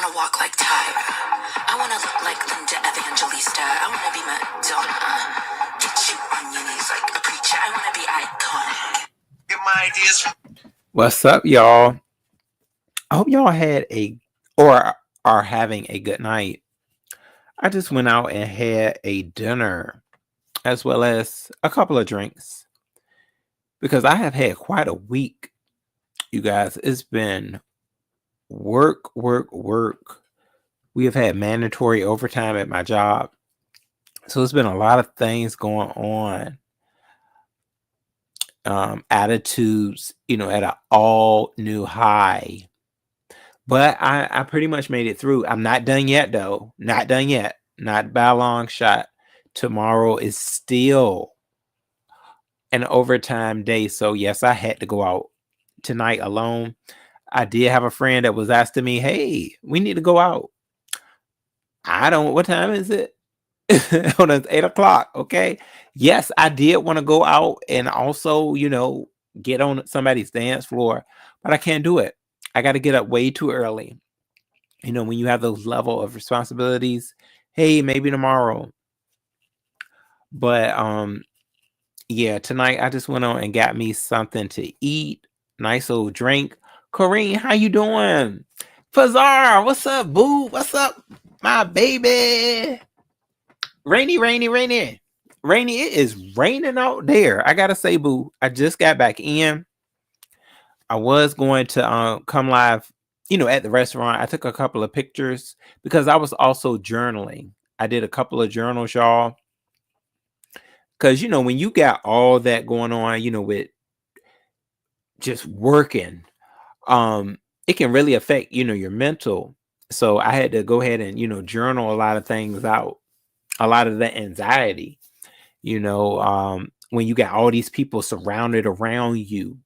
want to walk like Tyra. I want to look like Linda Evangelista. I want to be Madonna. Get you on your knees like a preacher. I want to be iconic. Get my ideas from... What's up, y'all? I hope y'all had or are having a good night. I just went out and had a dinner as well as a couple of drinks because I have had quite a week, you guys. It's been work. We have had mandatory overtime at my job. So it's been a lot of things going on. Attitudes, at an all new high. But I pretty much made it through. I'm not done yet, though. Not done yet. Not by a long shot. Tomorrow is still an overtime day. So, yes, I had to go out tonight alone. I did have a friend that was asking me, hey, we need to go out. What time is it? On 8 o'clock. Okay. Yes, I did want to go out and also, get on somebody's dance floor, but I can't do it. I got to get up way too early. When you have those level of responsibilities, hey, maybe tomorrow. But tonight I just went on and got me something to eat. Nice old drink. Corrine, how you doing? Fazar, what's up, boo? What's up, my baby? Rainy. It is raining out there. I gotta say, boo, I just got back in. I was going to come live, at the restaurant. I took a couple of pictures because I was also journaling. I did a couple of journals, y'all. Because, when you got all that going on, with just working, it can really affect, your mental. So I had to go ahead and, journal a lot of things out, a lot of the anxiety, when you got all these people surrounded around you.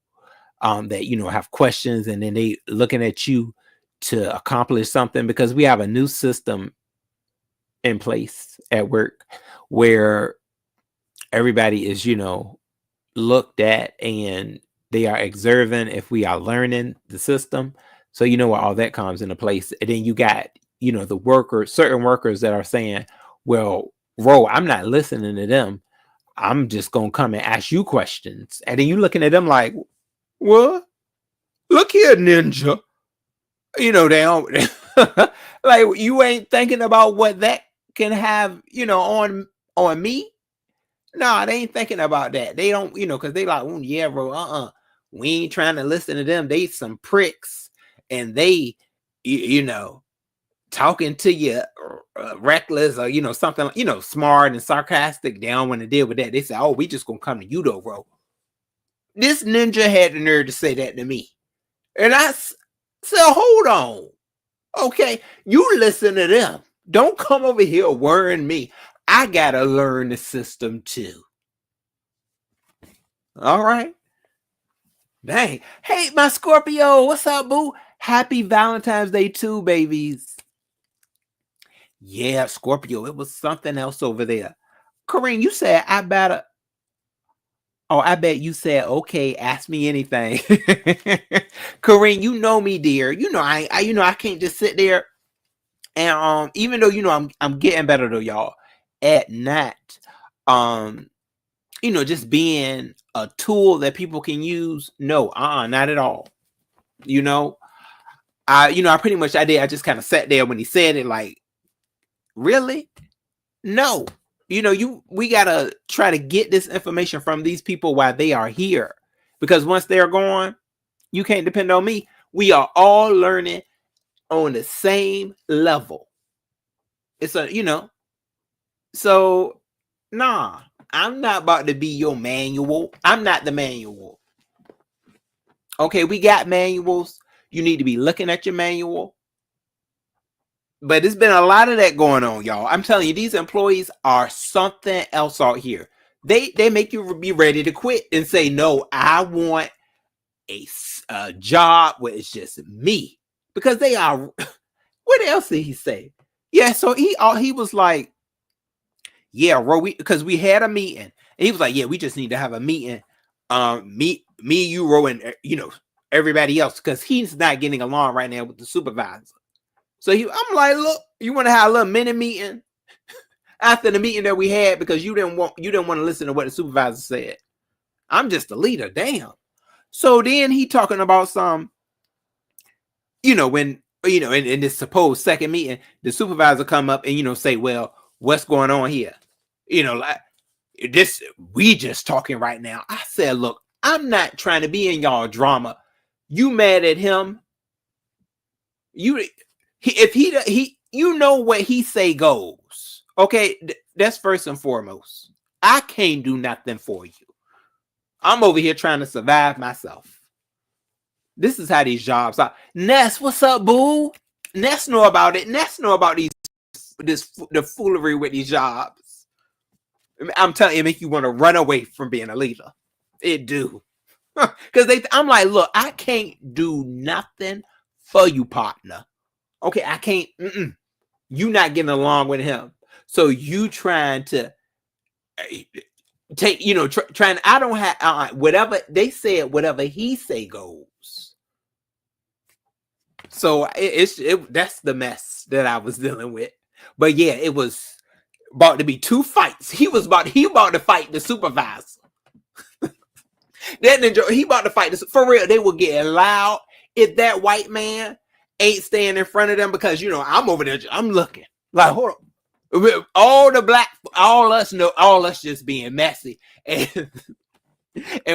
That have questions and then they looking at you to accomplish something, because we have a new system in place at work where everybody is looked at and they are observing if we are learning the system. So all that comes into place. And then you got the certain workers that are saying, well, Ro, I'm not listening to them, I'm just gonna come and ask you questions. And then you looking at them like, what? Look here, ninja. They don't like, you ain't thinking about what that can have, on me. No, they ain't thinking about that. They don't, because they like, oh yeah, bro, we ain't trying to listen to them. They some pricks, and they, talking to you reckless or something, smart and sarcastic. They don't want to deal with that. They say, oh, we just gonna come to you though, bro. This ninja had the nerve to say that to me. And I said, hold on. Okay, you listen to them. Don't come over here worrying me. I got to learn the system too. All right. Dang. Hey, my Scorpio. What's up, boo? Happy Valentine's Day too, babies. Yeah, Scorpio. It was something else over there. Corinne, you said I better... Oh, I bet you said, okay, ask me anything. Corinne, you know me, dear. I can't just sit there and even though I'm getting better though, y'all, at not just being a tool that people can use. No, not at all. I pretty much I just kind of sat there when he said it, like, really? No. We gotta try to get this information from these people while they are here, because once they're gone, you can't depend on me. We are all learning on the same level. It's so nah, I'm not about to be your manual. I'm not the manual. Okay, we got manuals. You need to be looking at your manual. But there's been a lot of that going on, y'all. I'm telling you, these employees are something else out here. They make you be ready to quit and say, no, I want a job where it's just me. Because they are... What else did he say? Yeah, so he was like, yeah, bro, because we had a meeting. And he was like, yeah, we just need to have a meeting. Me, you, Ro, and everybody else, because he's not getting along right now with the supervisor. So I'm like, look, you want to have a little mini meeting after the meeting that we had because you didn't want to listen to what the supervisor said. I'm just a leader, damn. So then he talking about some, when in this supposed second meeting, the supervisor come up and say, well, what's going on here? Like this, we just talking right now. I said, look, I'm not trying to be in y'all drama. You mad at him? If he what he say goes. Okay, that's first and foremost. I can't do nothing for you. I'm over here trying to survive myself. This is how these jobs are. Ness, what's up, boo? Ness know about it. Ness know about the foolery with these jobs. I'm telling you, it make you want to run away from being a leader. It do. Because I'm like, look, I can't do nothing for you, partner. Okay, I can't. You not getting along with him. So you trying to take, trying. I don't have whatever they said. Whatever he say goes. So that's the mess that I was dealing with. But yeah, it was about to be two fights. He about to fight the supervisor. That ninja, he about to fight this for real. They were getting loud if that white man ain't staying in front of them because I'm over there. I'm looking like, hold on. All us just being messy. And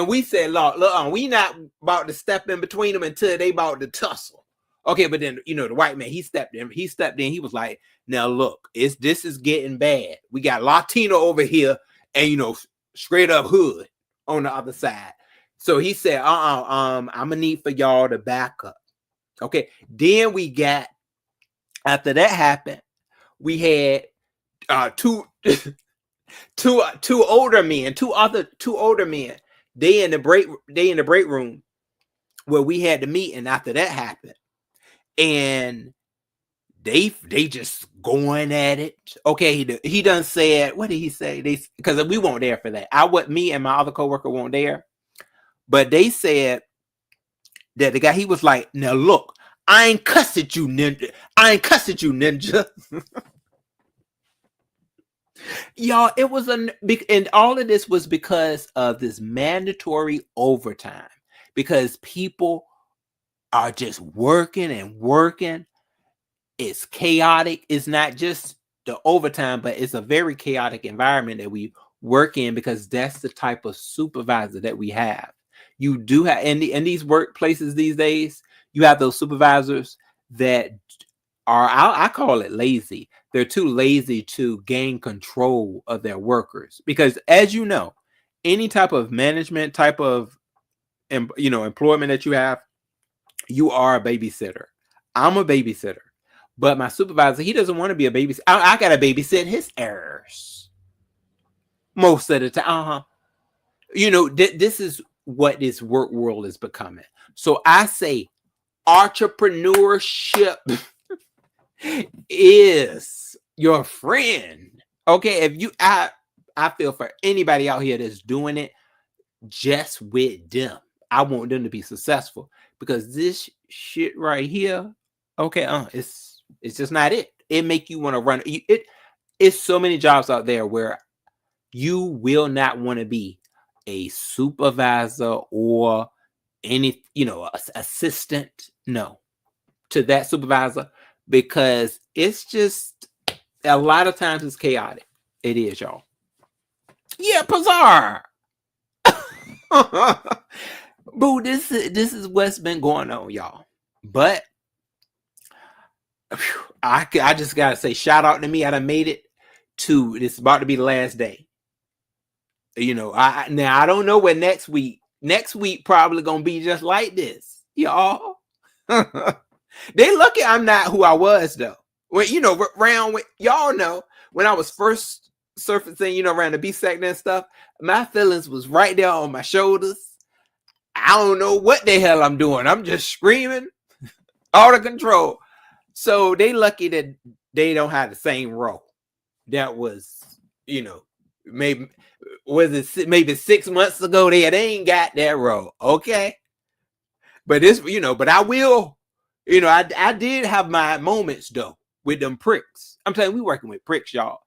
we said, look, we not about to step in between them until they about to tussle. Okay, but then the white man, he stepped in. He was like, now look, this is getting bad. We got Latino over here and straight up hood on the other side. So he said, I'm gonna need for y'all to back up. Okay. Then we got, after that happened, we had two older men. They in the break room where we had the meeting after that happened. And they just going at it. Okay, he done said, what did he say? Because we weren't there for that. Me and my other coworker weren't there. But they said that the guy, he was like, now look, I ain't cussed at you, ninja. Y'all, it was and all of this was because of this mandatory overtime. Because people are just working and working. It's chaotic. It's not just the overtime, but it's a very chaotic environment that we work in because that's the type of supervisor that we have. You do have in these workplaces these days, you have those supervisors that are, I call it lazy. They're too lazy to gain control of their workers because, as you know, any type of management type of employment that you have, you are a babysitter. I'm a babysitter. But my supervisor, he doesn't want to be a babysitter. I got to babysit his errors most of the time. This is what this work world is becoming. So I say entrepreneurship is your friend. Okay, I feel for anybody out here that's doing it just with them. I want them to be successful because this shit right here, okay, it's just not it. It make you want to run. It's so many jobs out there where you will not want to be a supervisor or any, assistant. No, to that supervisor because it's just a lot of times it's chaotic. It is, y'all. Yeah, bizarre. Boo, this is what's been going on, y'all. But I just gotta say, shout out to me. I done made it to this. About to be the last day. I don't know what next week. Next week probably gonna be just like this, y'all. They lucky I'm not who I was though. When around with y'all know when I was first surfacing, around the B sector and stuff, my feelings was right there on my shoulders. I don't know what the hell I'm doing. I'm just screaming, out of control. So they lucky that they don't have the same role. That was, maybe 6 months ago. They ain't got that role. Okay. But but I will, You know, I did have my moments though with them pricks. I'm telling you, we working with pricks, y'all.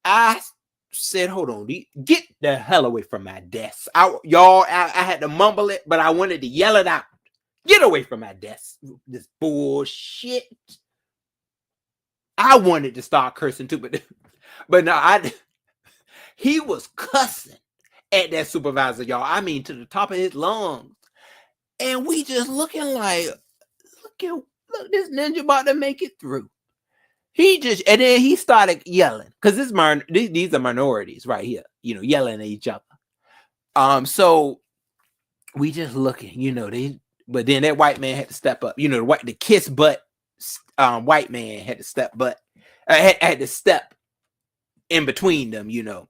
I said, hold on, get the hell away from my desk. I had to mumble it, but I wanted to yell it out. Get away from my desk. This bullshit. I wanted to start cursing too, but no, he was cussing at that supervisor, y'all. I mean, to the top of his lungs. And we just looking like, look, this ninja about to make it through. And then he started yelling, because these are minorities right here, you know, yelling at each other. So we just looking, you know, but then that white man had to step up, you know, the kiss butt white man had to step had to step in between them, you know.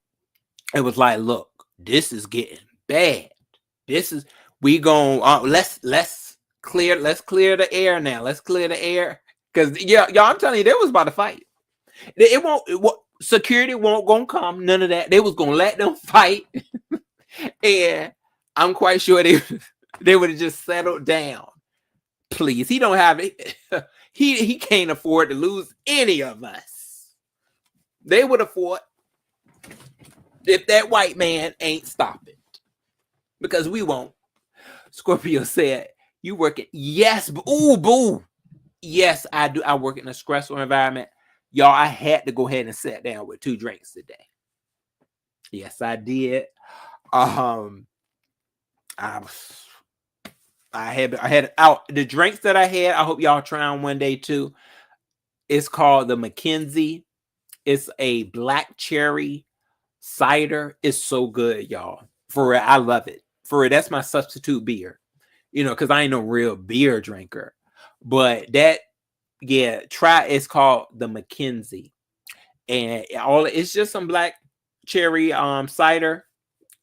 It was like, look, this is getting bad. We going let's clear the air now. Let's clear the air. Because y'all, I'm telling you, they was about to fight. Security won't gonna come, none of that. They was gonna let them fight. And I'm quite sure they would have just settled down. Please, he don't have it. He can't afford to lose any of us. They would have fought if that white man ain't stopping. Because we won't. Scorpio said, you working? Yes, boo. Yes, I do. I work in a stressful environment. Y'all, I had to go ahead and sit down with 2 drinks today. Yes, I did. I had out the drinks that I had. I hope y'all try them one day too. It's called the Mackenzie. It's a black cherry cider. It's so good, y'all. For real, I love it. For real, that's my substitute beer. You know, because I ain't no real beer drinker. But try. It's called the Mackenzie, and it's just some black cherry cider.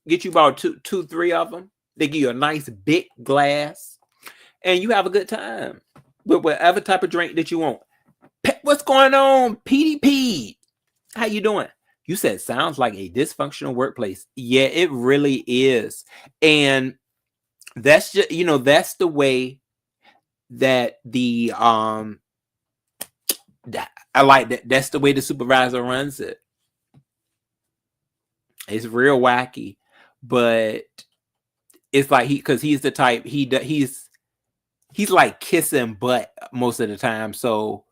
Get you about 3 of them. They give you a nice big glass, and you have a good time with whatever type of drink that you want. What's going on, PDP? How you doing? You said sounds like a dysfunctional workplace. Yeah, it really is, and that's just, you know, that's the way that I like that. That's the way the supervisor runs it. It's real wacky, but it's like because he's the type he's like kissing butt most of the time, so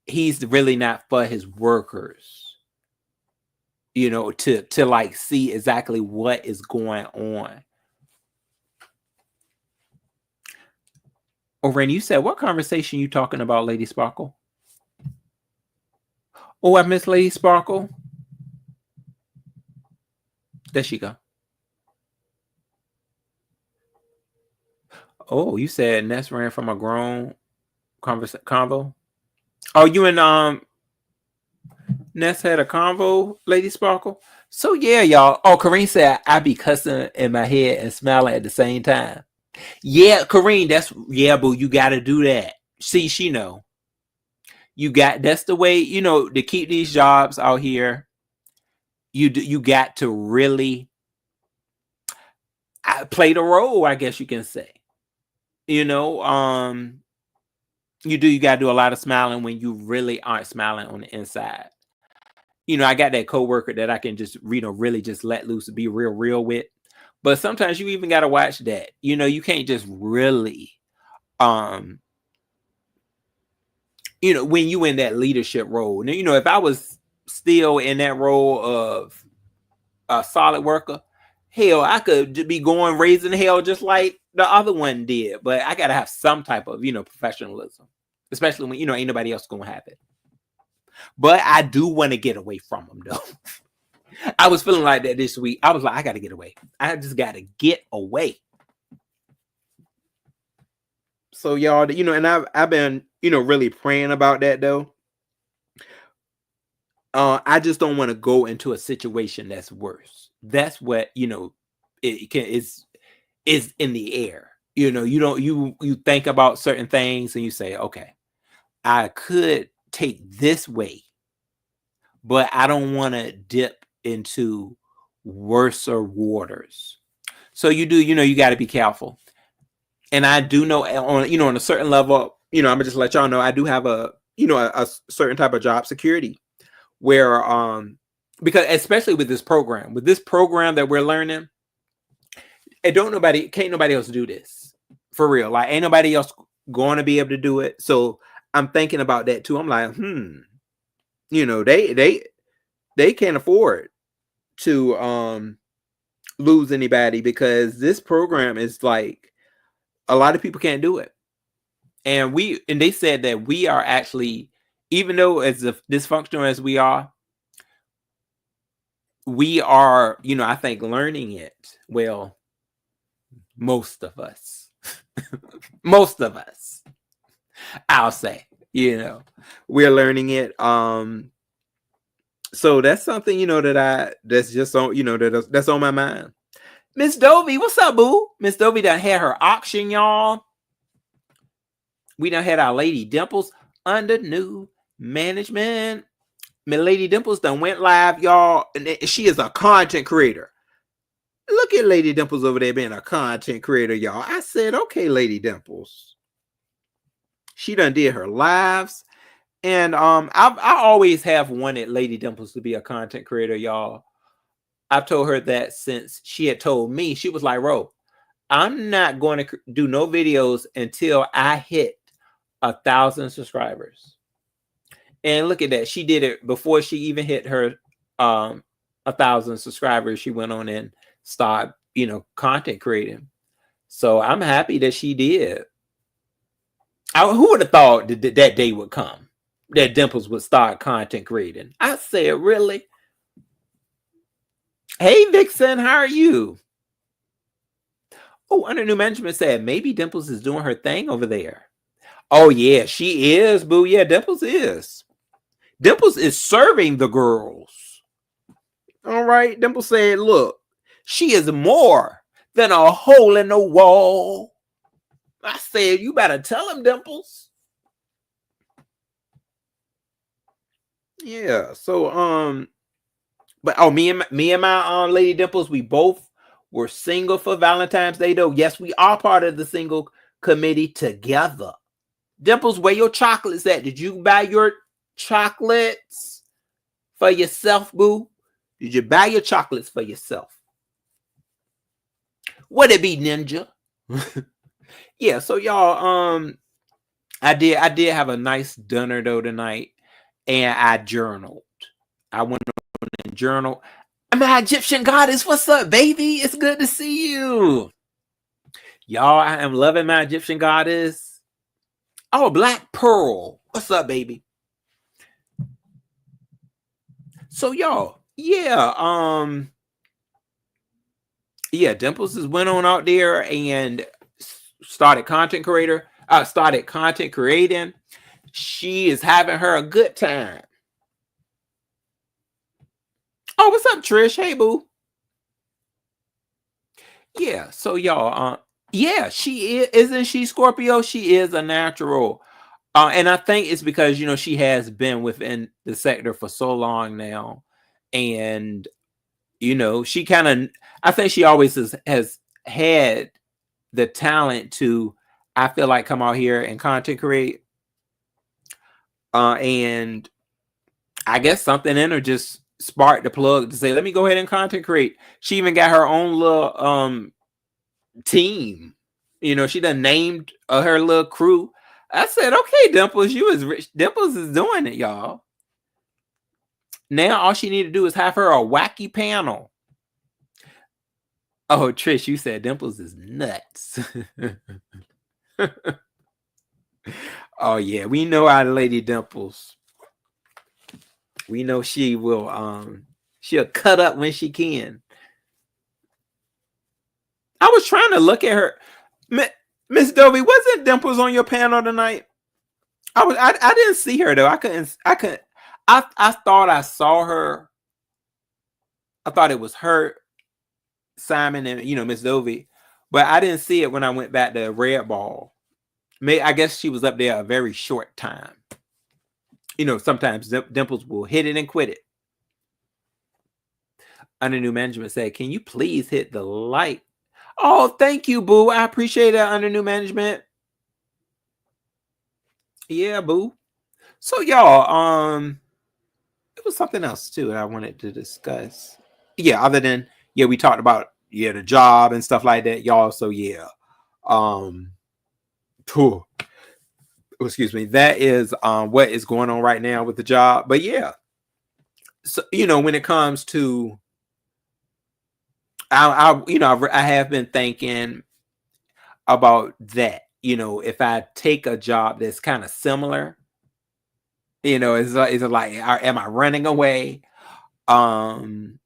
he's really not for his workers, you know, to like see exactly what is going on. Oh, Rainy, you said, what conversation you talking about, Lady Sparkle? Oh, I miss Lady Sparkle. There she go. Oh, you said Ness ran from a grown convo. Oh, you and Ness had a convo, Lady Sparkle. So yeah, y'all. Oh, Kareen said I be cussing in my head and smiling at the same time. Yeah, Kareen, boo. You got to do that. See, she know. That's the way, you know, to keep these jobs out here. You got to really play the role, I guess you can say. You know, you got to do a lot of smiling when you really aren't smiling on the inside. You know, I got that coworker that I can just, you know, really just let loose and be real with. But sometimes you even got to watch that. You know, you can't just really, you know, when you in that leadership role. Now, you know, if I was still in that role of a solid worker, hell, I could be going raising hell just like the other one did. But I got to have some type of, you know, professionalism, especially when, you know, ain't nobody else going to have it. But I do want to get away from them, though. I was feeling like that this week. I was like, I got to get away. I just got to get away. So, y'all, you know, and I've been, you know, really praying about that, though. I just don't want to go into a situation that's worse. That's what, you know, is in the air. You know, you think about certain things and you say, okay, I could take this way, but I don't want to dip into worser waters. So you do, you know, you got to be careful. And I do know on, you know, on a certain level, I'm gonna just let y'all know I do have a certain type of job security where because especially with this program that we're learning, can't nobody else do this for real. Like ain't nobody else going to be able to do it. So I'm thinking about that too. I'm like, they can't afford to lose anybody because this program is like a lot of people can't do it. And they said that we are actually, even though as dysfunctional as we are, I think learning it. Well, most of us, I'll say, we're learning it. So that's something, that's just on, that's on my mind. Miss Dovey, what's up, boo? Miss Dovey done had her auction, y'all. We done had our Lady Dimples under new management. Miss Lady Dimples done went live, y'all. And she is a content creator. Look at Lady Dimples over there being a content creator, y'all. I said, okay, Lady Dimples. She done did her lives. And I always have wanted Lady Dimples to be a content creator, y'all. I've told her that since she had told me. She was like, Ro, I'm not going to do no videos until I hit 1,000 subscribers. And look at that. She did it before she even hit her 1,000 subscribers. She went on and started, content creating. So I'm happy that she did. Who would have thought that day would come, that Dimples would start content creating? I said, really? Hey, Vixen, how are you? Oh, under new management said maybe Dimples is doing her thing over there. Oh, yeah, she is, boo. Yeah, Dimples is. Dimples is serving the girls. All right. Dimples said, look, she is more than a hole in the wall. I said, you better tell him, Dimples. Yeah. So, but me and my Lady Dimples, we both were single for Valentine's Day, though. Yes, we are part of the single committee together. Dimples, where your chocolates at? Did you buy your chocolates for yourself, boo? Did you buy your chocolates for yourself? Would it be Ninja? Yeah, so y'all, I did have a nice dinner though tonight, and I journaled. I went on and journaled. My Egyptian goddess, what's up, baby? It's good to see you. Y'all, I am loving my Egyptian goddess. Oh, Black Pearl. What's up, baby? So y'all, yeah, Dimples just went on out there and started content creating. She is having her a good time. Oh, what's up, Trish? Hey, boo. Yeah, so y'all, yeah, she isn't she Scorpio? She is a natural. And I think it's because she has been within the sector for so long now. And she kind of, I think she always has had the talent to, I feel like, come out here and content create. And I guess something in her just sparked the plug to say, let me go ahead and content create. She even got her own little team. She done named her little crew. I said, okay, Dimples, you is rich. Dimples is doing it, y'all. Now all she need to do is have her a wacky panel. Oh, Trish, you said Dimples is nuts. Oh yeah, we know our Lady Dimples. We know she will she'll cut up when she can. I was trying to look at her. Miss Dovey, wasn't Dimples on your panel tonight? I didn't see her though. I thought I saw her. I thought it was her, Simon, and Miss Dovey, but I didn't see it when I went back to Red Ball. I guess she was up there a very short time. Sometimes Dimples will hit it and quit it. Under new management said, can you please hit the like? Oh, thank you, boo. I appreciate it, under new management. Yeah, boo. So y'all, it was something else too that I wanted to discuss. Yeah, other than we talked about the job and stuff like that, y'all. So yeah, um, phew, excuse me, that is what is going on right now with the job. But yeah, so when it comes to I have been thinking about that. If I take a job that's kind of similar, is it like, am I running away? And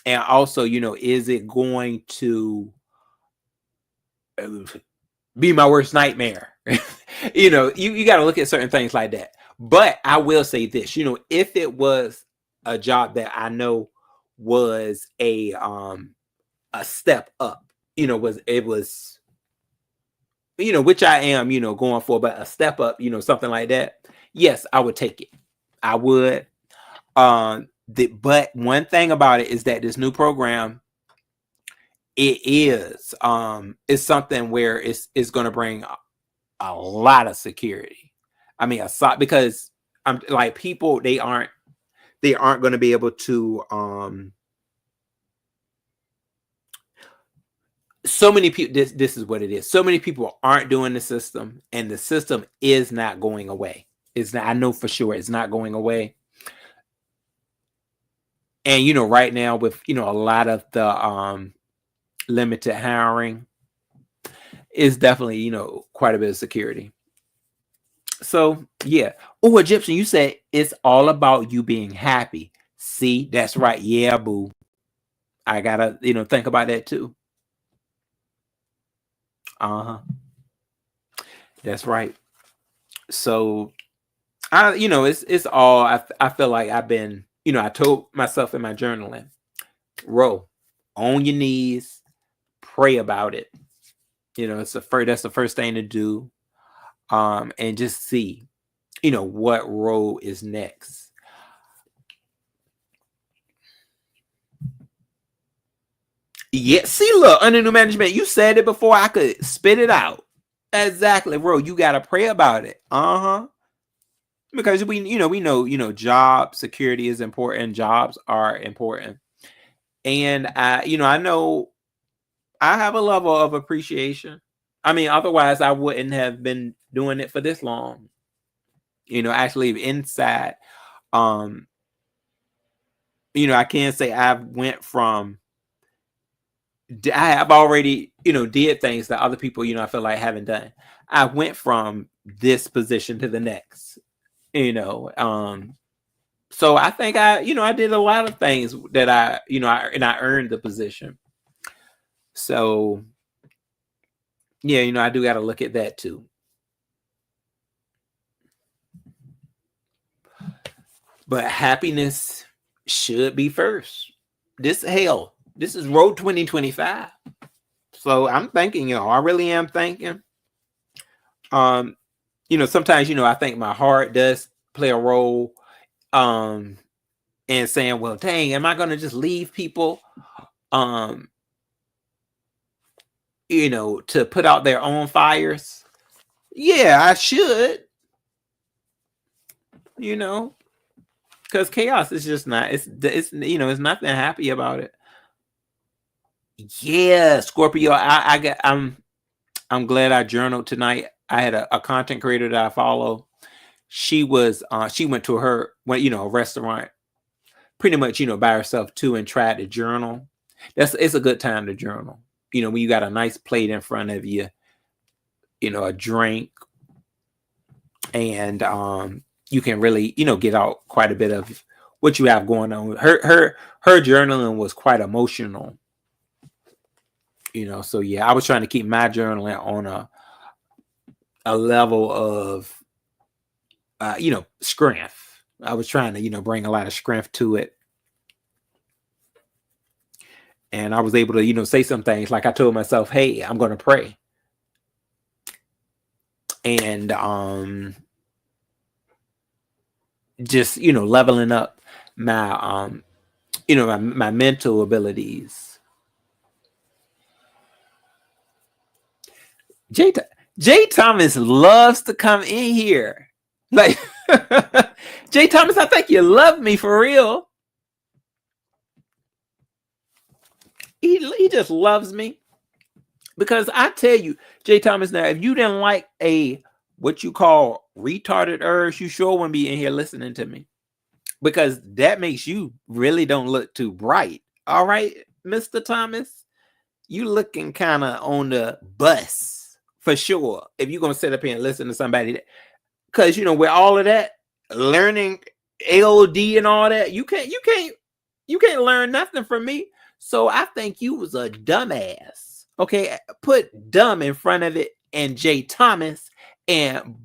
also, is it going to be my worst nightmare? You got to look at certain things like that. But I will say this, if it was a job that I know was a step up, was which I am, going for, but a step up, something like that. Yes, I would take it. I would. But one thing about it is that this new program, it's something where it's going to bring a lot of security. I mean, because I'm like, people, they aren't going to be able to so many people, this is what it is. So many people aren't doing the system, and the system is not going away. It's not, I know for sure it's not going away. And right now with a lot of the limited hiring, is definitely quite a bit of security. So yeah. Oh, Egyptian, you said it's all about you being happy. See, that's right. Yeah, boo. I gotta think about that too. Uh-huh. That's right. So it's all, I feel like I've been, I told myself in my journaling, roll on your knees, pray about it. That's the first thing to do. And just see, what road is next. Yeah, see, look, under new management, you said it before I could spit it out. Exactly, bro. You gotta pray about it. Uh-huh. Because we know job security is important. Jobs are important. And I know I have a level of appreciation. I mean, otherwise I wouldn't have been doing it for this long. Actually inside. I can't say I've went from, I have already, did things that other people, I feel like haven't done. I went from this position to the next, so I think I did a lot of things that I earned the position. So yeah, I do got to look at that too. But happiness should be first. This is road 2025. So I'm thinking, I really am thinking. Sometimes, I think my heart does play a role, and saying, well, dang, am I going to just leave people, to put out their own fires? Yeah, I should, because chaos is just not, it's it's nothing happy about it. Yeah, Scorpio, I'm glad I journaled tonight. I had a content creator that I follow. She went to a restaurant pretty much, by herself too, and tried to journal. It's a good time to journal. When you got a nice plate in front of you, a drink, and you can really, get out quite a bit of what you have going on. Her journaling was quite emotional. So yeah, I was trying to keep my journaling on a level of strength. I was trying to, bring a lot of strength to it. And I was able to, say some things, like I told myself, hey, I'm going to pray. And just, leveling up my my mental abilities. Jay Thomas loves to come in here. Like, Jay Thomas, I think you love me for real. He just loves me. Because I tell you, Jay Thomas, now, if you didn't like a what you call retarded urge, you sure wouldn't be in here listening to me. Because that makes you really don't look too bright. All right, Mr. Thomas? You looking kind of on the bus for sure. If you're gonna sit up here and listen to somebody that, because you know, with all of that learning LD and all that, you can't learn nothing from me. So I think you was a dumbass. Okay, put dumb in front of it and Jay Thomas and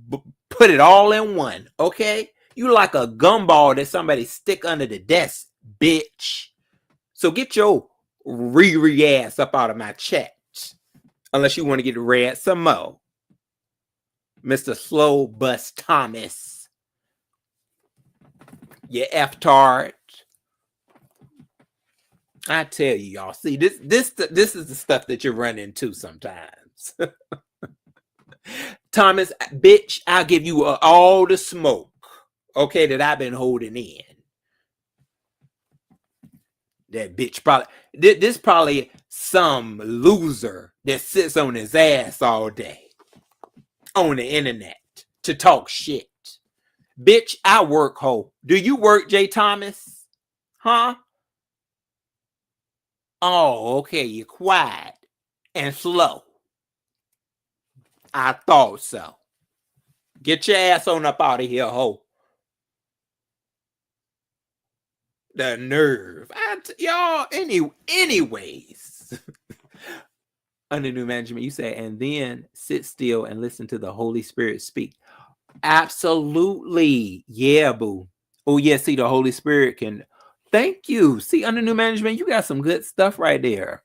put it all in one. Okay, you like a gumball that somebody stick under the desk, bitch. So get your Riri ass up out of my chat, unless you want to get read some more, Mr. Slow Bus Thomas. You F-tard. I tell you, y'all. See, this is the stuff that you run into sometimes. Thomas, bitch, I'll give you all the smoke, okay, that I've been holding in. That bitch probably, this probably some loser that sits on his ass all day on the internet to talk shit. Bitch, I work, ho. Do you work, Jay Thomas? Huh? Oh, okay, you're quiet and slow. I thought so. Get your ass on up out of here, ho. The nerve. Y'all, anyways. Under new management, you say, and then sit still and listen to the Holy Spirit speak. Absolutely. Yeah, boo. Oh, yeah, see, the Holy Spirit can. Thank you. See, under new management, you got some good stuff right there.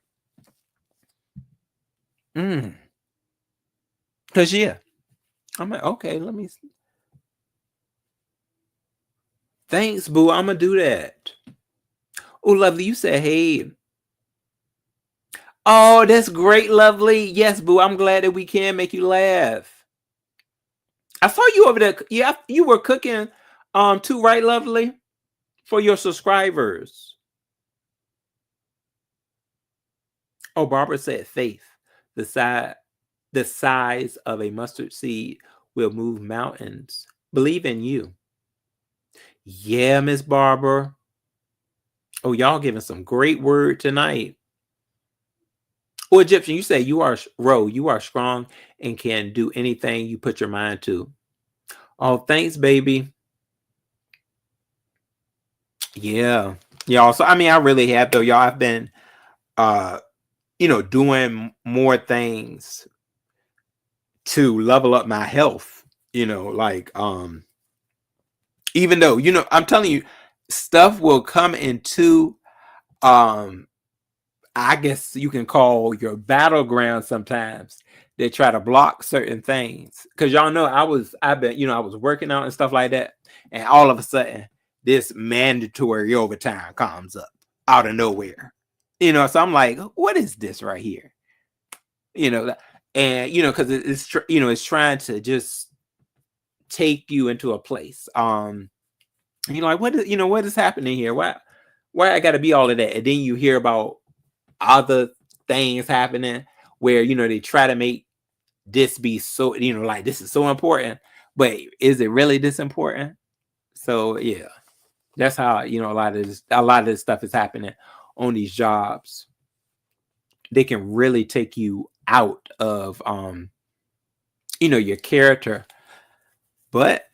Because, yeah. I'm like, okay, let me. Thanks, boo. I'm going to do that. Oh, Lovely, you said, hey. Oh, that's great, Lovely. Yes, boo. I'm glad that we can make you laugh. I saw you over there. Yeah, you were cooking too, right, Lovely? For your subscribers. Oh, Barbara said faith. The size of a mustard seed will move mountains. Believe in you. Yeah, Miss Barbara. Oh, y'all giving some great word tonight. Oh, Egyptian, you say you are strong and can do anything you put your mind to. Oh, thanks, baby. Yeah. Y'all. So I mean, I really have though, y'all. I've been doing more things to level up my health, like even though, I'm telling you, stuff will come into I guess you can call your battleground sometimes. They try to block certain things. Cause y'all know I was working out and stuff like that. And all of a sudden, this mandatory overtime comes up out of nowhere. So I'm like, what is this right here? And because it's trying to just take you into a place. You're like, what is happening here? Why I got to be all of that? And then you hear about other things happening where they try to make this be so like this is so important, but is it really this important? So yeah, that's how a lot of this stuff is happening on these jobs. They can really take you out of your character, but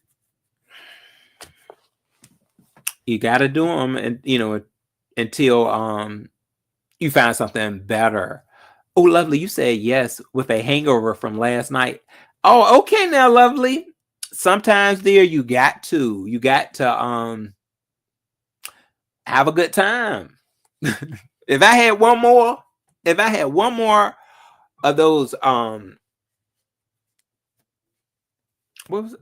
you got to do them, and until you find something better. Oh, Lovely, you said yes with a hangover from last night. Oh, okay now, Lovely. Sometimes there you got to have a good time. If I had one more of those what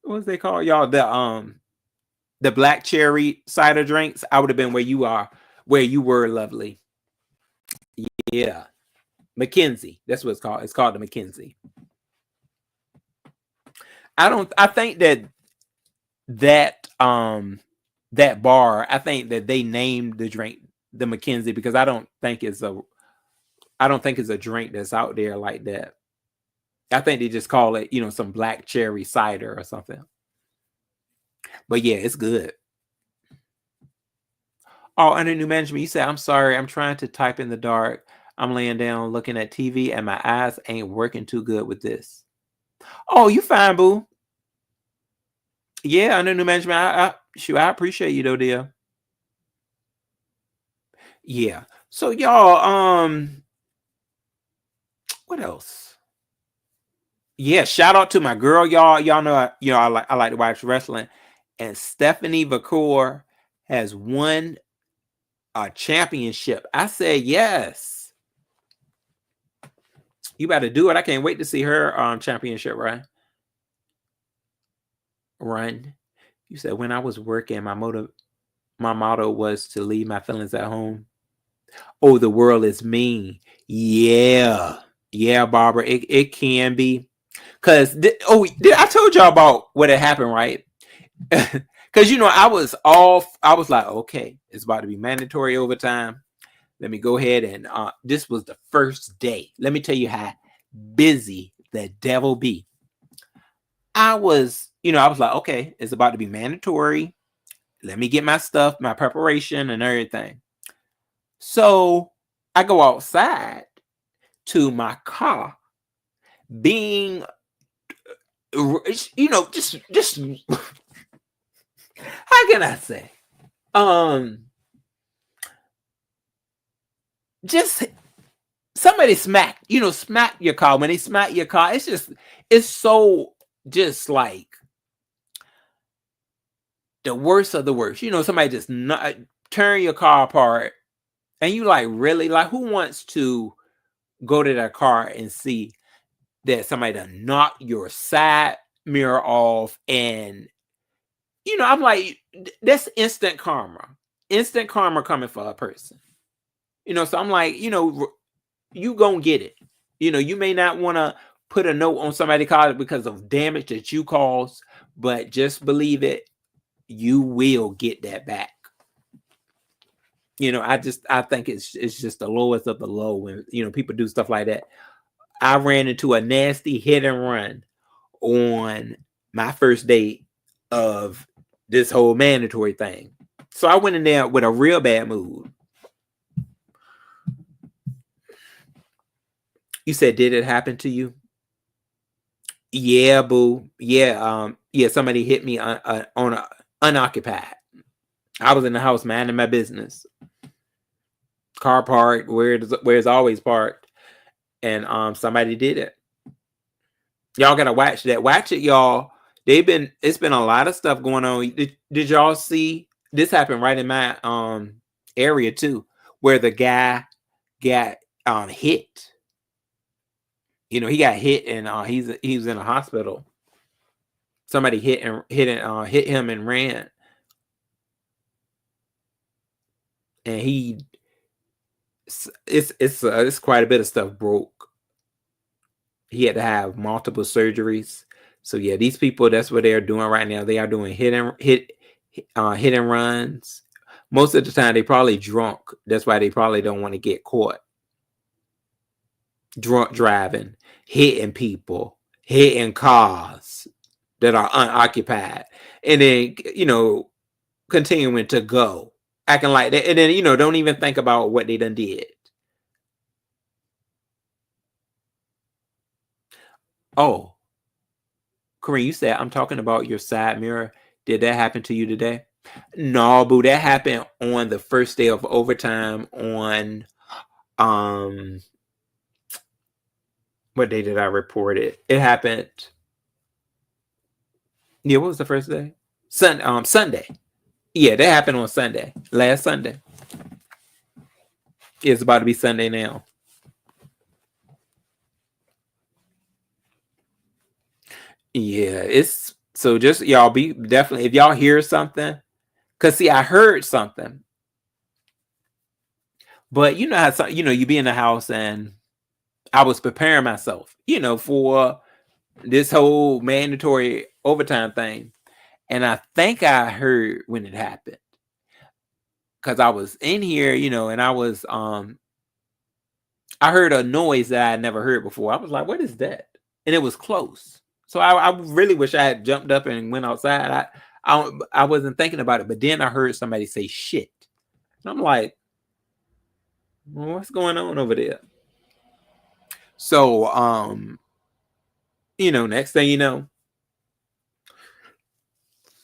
was they called, y'all? The black cherry cider drinks, I would have been where you were, Lovely. Yeah. Mackenzie. That's what it's called. It's called the Mackenzie. I think that that that bar, I think that they named the drink the Mackenzie because I don't think it's a drink that's out there like that. I think they just call it, some black cherry cider or something. But yeah, it's good. Oh, under new management, you said, I'm sorry, I'm trying to type in the dark. I'm laying down looking at TV and my eyes ain't working too good with this. Oh, you fine, boo. Yeah, under new management, I appreciate you though, dear. Yeah. So y'all, what else? Yeah, shout out to my girl, y'all. Y'all know, I like to watch wrestling, and Stephanie Vacour has won a championship. I said yes. You better do it. I can't wait to see her championship run. You said when I was working, my motto was to leave my feelings at home. Oh, the world is mean. Yeah, Barbara. It can be. Cause I told y'all about what had happened, right? Because I was off. I was like, okay, it's about to be mandatory overtime. Let me go ahead and this was the first day. Let me tell you how busy the devil be. I was like, okay, it's about to be mandatory. Let me get my stuff, my preparation, and everything. So I go outside to my car, being, just how can I say, just somebody smack your car. When they smack your car, it's so just like the worst of the worst. Somebody just turn your car apart, and you like, really, like, who wants to go to their car and see that somebody done knock your side mirror off? And I'm like, that's instant karma coming for a person. So I'm like, you gonna get it. You may not want to put a note on somebody's car because of damage that you caused, but just believe it, you will get that back. I think it's just the lowest of the low when people do stuff like that. I ran into a nasty hit and run on my first date of this whole mandatory thing. So I went in there with a real bad mood. You said, did it happen to you? Yeah, boo. Yeah, somebody hit me on a unoccupied. I was in the house minding my business. Car parked where it's always parked. And somebody did it. Y'all gotta watch that. Watch it, y'all. It's been a lot of stuff going on. Did y'all see this happen right in my area too, where the guy got hit. He got hit and he was in a hospital. Somebody hit him and ran. And it's quite a bit of stuff broke. He had to have multiple surgeries. So yeah, these people, that's what they're doing right now. They are doing hit and runs. Most of the time, they probably drunk. That's why they probably don't want to get caught. Drunk driving, hitting people, hitting cars that are unoccupied, and then continuing to go, acting like that, and then don't even think about what they done did. Oh, Kareem, you said I'm talking about your side mirror. Did that happen to you today? No, boo. That happened on the first day of overtime on what day did I report it? It happened. Yeah, what was the first day? Sunday. Yeah, that happened on Sunday. Last Sunday. It's about to be Sunday now. Yeah, it's so just y'all be definitely, if y'all hear something, because see, I heard something, but you know how you be in the house, and I was preparing myself, for this whole mandatory overtime thing, And I think I heard when it happened. Because I was in here, and I heard a noise that I had never heard before. I was like, what is that? And it was close. So I really wish I had jumped up and went outside. I wasn't thinking about it, but then I heard somebody say shit. And I'm like, well, what's going on over there? So, next thing you know,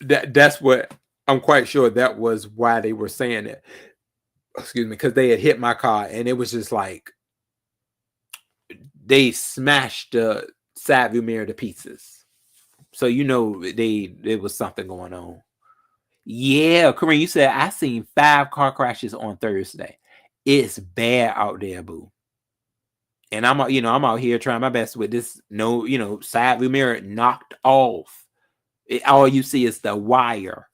that's what I'm quite sure that was why they were saying it. Excuse me, because they had hit my car and it was just like they smashed the side view mirror to pieces. So there was something going on. Yeah, Kareem, you said I seen 5 car crashes on Thursday. It's bad out there, boo. And I'm out here trying my best with this side view mirror knocked off. All you see is the wire.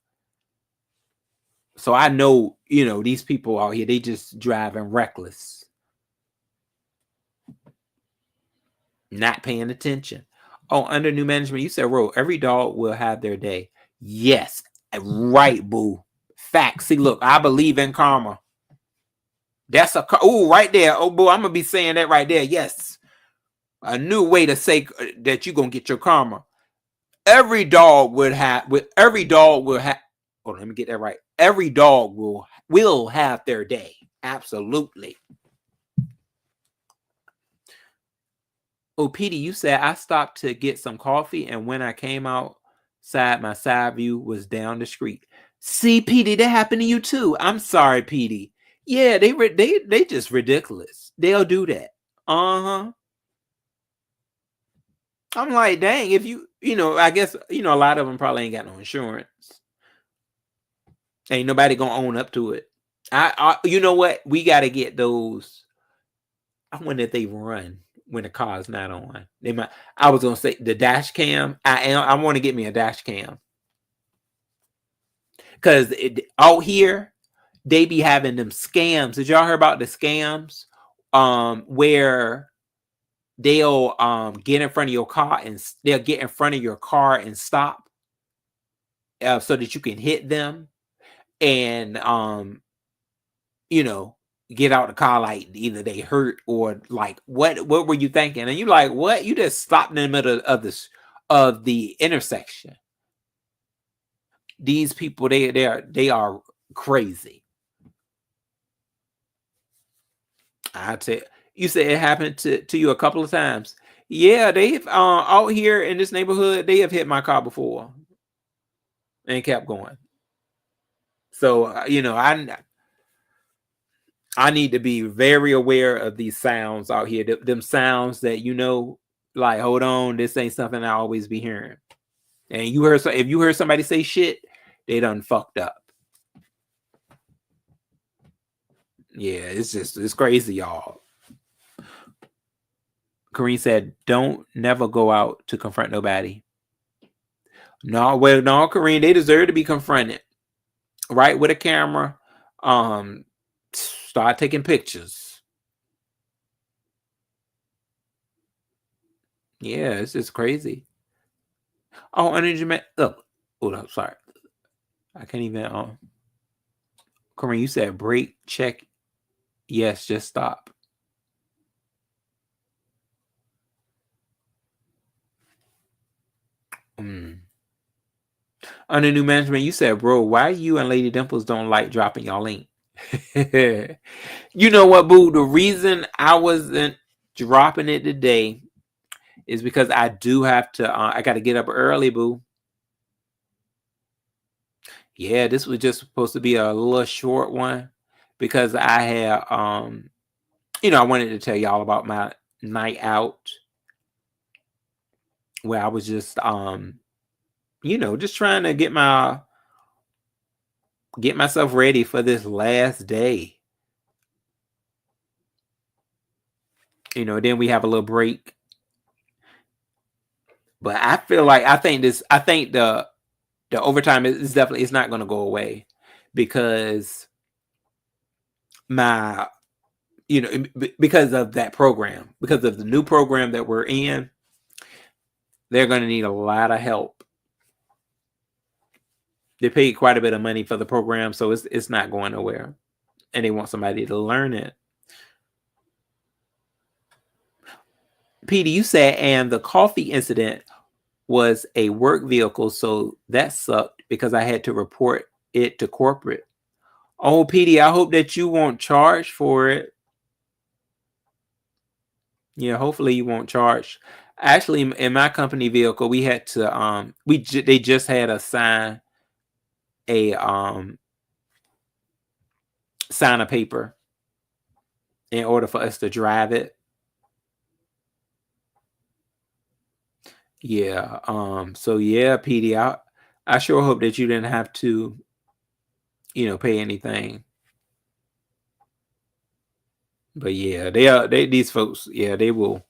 So I know, these people out here, they just driving reckless. Not paying attention. Oh, under new management, you said, Ro, every dog will have their day. Yes. Right, boo. Facts. See, look, I believe in karma. That's right there. Oh, boo, I'm going to be saying that right there. Yes. A new way to say that you're going to get your karma. Every dog will have, hold on, let me get that right. Every dog will have their day. Absolutely. Oh, Petey, you said I stopped to get some coffee, and when I came outside, my side view was down the street. See, Petey, that happened to you too. I'm sorry, Petey. Yeah, they just ridiculous. They'll do that. Uh-huh. I'm like, dang, if I guess, a lot of them probably ain't got no insurance. Ain't nobody gonna own up to it. You know what? We got to get those. I wonder if they run when the car is not on. They might. I was gonna say the dash cam. I want to get me a dash cam because out here they be having them scams. Did y'all hear about the scams? Where they'll get in front of your car and they'll get in front of your car and stop, so that you can hit them and get out the car like either they hurt or like what were you thinking? And you like, what? You just stopped in the middle of the intersection. These people, they are crazy. I tell you, said it happened to you a couple of times. Yeah, they've out here in this neighborhood, they have hit my car before and kept going. So I need to be very aware of these sounds out here. Them sounds that like, hold on, this ain't something I always be hearing. And if you heard somebody say shit, they done fucked up. Yeah, it's crazy, y'all. Kareem said, don't never go out to confront nobody. No, Kareem, they deserve to be confronted. Right, with a camera. Start taking pictures. Yeah, it's just crazy. Oh, energy man. Look, hold up, sorry. I can't even. Kareem, you said brake check. Yes, just stop. Under new management, you said, bro, why you and Lady Dimples don't like dropping y'all link? You know what, boo? The reason I wasn't dropping it today is because I do have to. I got to get up early, boo. Yeah, this was just supposed to be a little short one because I had, I wanted to tell y'all about my night out where I was just, just trying to get myself ready for this last day. Then we have a little break. But I feel like I think the overtime is definitely, it's not going to go away because because of that program, because of the new program that we're in, they're going to need a lot of help. They paid quite a bit of money for the program, so it's not going nowhere, and they want somebody to learn it. Petey, you said, and the coffee incident was a work vehicle, so that sucked because I had to report it to corporate. Oh, Petey, I hope that you won't charge for it. Yeah, hopefully you won't charge. Actually, in my company vehicle, we had to they just had to sign a paper in order for us to drive it. Yeah. So yeah, Petey, I sure hope that you didn't have to, pay anything. But yeah, these folks, yeah, they will.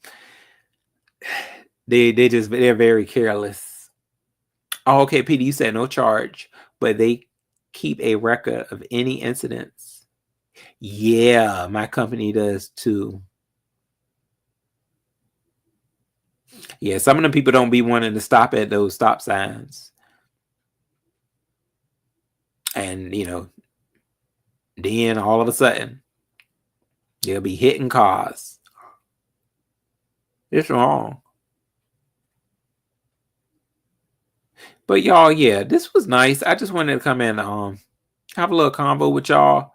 They're very careless. Oh, okay, Petey, you said no charge, but they keep a record of any incidents. Yeah, my company does too. Yeah, some of them people don't be wanting to stop at those stop signs. And, then all of a sudden, they'll be hitting cars. It's wrong. But y'all, yeah, this was nice. I just wanted to come in have a little convo with y'all.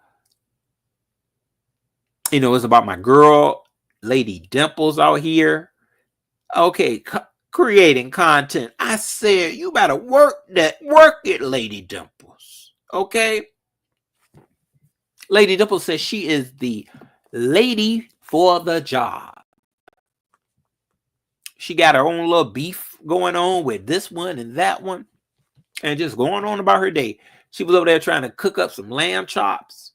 It's about my girl, Lady Dimples out here. Okay, creating content. I said you better work it, Lady Dimples. Okay? Lady Dimples says she is the lady for the job. She got her own little beef going on with this one and that one, and just going on about her day. She was over there trying to cook up some lamb chops.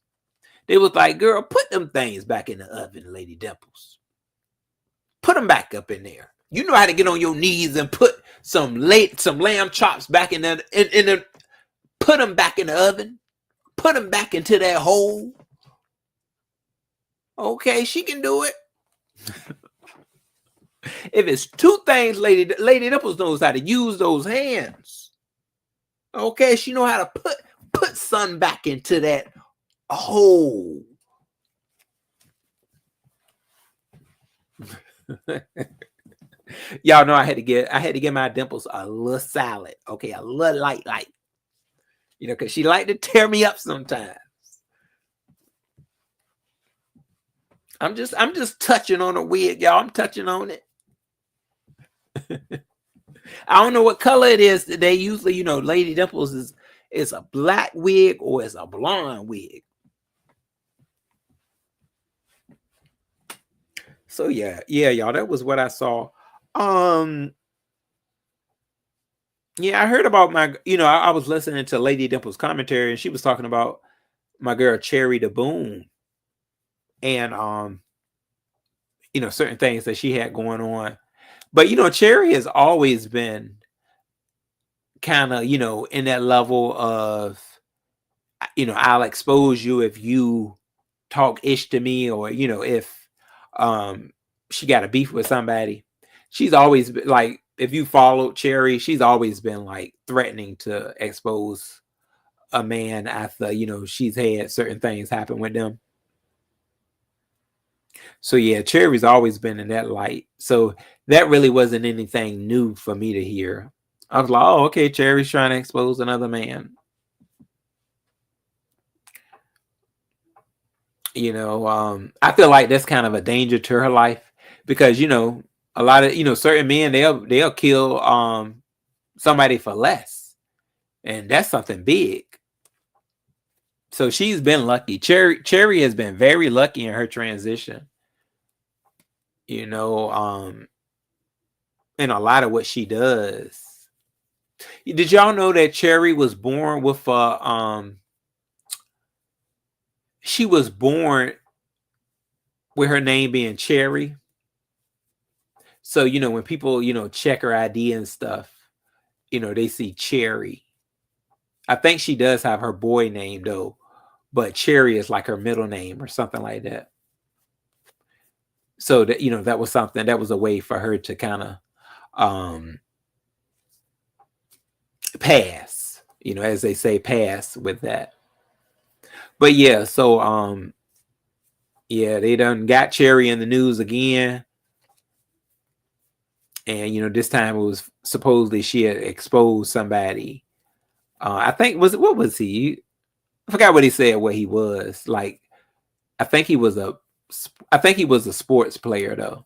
They was like, girl, put them things back in the oven, Lady Dimples. Put them back up in there. You know how to get on your knees and put some lamb chops back in the put them back in the oven. Put them back into that hole. Okay, she can do it. If it's two things, Lady Dimples knows how to use those hands. Okay, she know how to put sun back into that hole. Y'all know I had to get my Dimples a little salad. Okay, a little light. Because she like to tear me up sometimes. I'm just touching on a wig, y'all. I'm touching on it. I don't know what color it is today. Usually, Lady Dimples is a black wig or it's a blonde wig. So yeah, y'all, that was what I saw. Yeah, I heard about I was listening to Lady Dimples' commentary, and she was talking about my girl Cherry the Boom, and certain things that she had going on. But Cherry has always been kind of in that level of I'll expose you if you talk ish to me, or if she got a beef with somebody. She's always been like, if you followed Cherry, she's always been like threatening to expose a man after she's had certain things happen with them. So yeah, Cherry's always been in that light. So that really wasn't anything new for me to hear. I was like, oh, okay, Cherry's trying to expose another man. I feel like that's kind of a danger to her life, because a lot of certain men, they'll kill somebody for less, and that's something big. So she's been lucky. Cherry has been very lucky in her transition. In a lot of what she does. Did y'all know that Cherry was born with she was born with her name being Cherry? So when people check her ID and stuff, they see Cherry. I think she does have her boy name though, but Cherry is like her middle name or something like that. So that that was something, that was a way for her to kind of pass, as they say, pass with that. But yeah, so yeah, they done got Cherry in the news again. And this time it was supposedly she had exposed somebody. I think what was he? I forgot what he said. What he was like. I think he was a sports player though.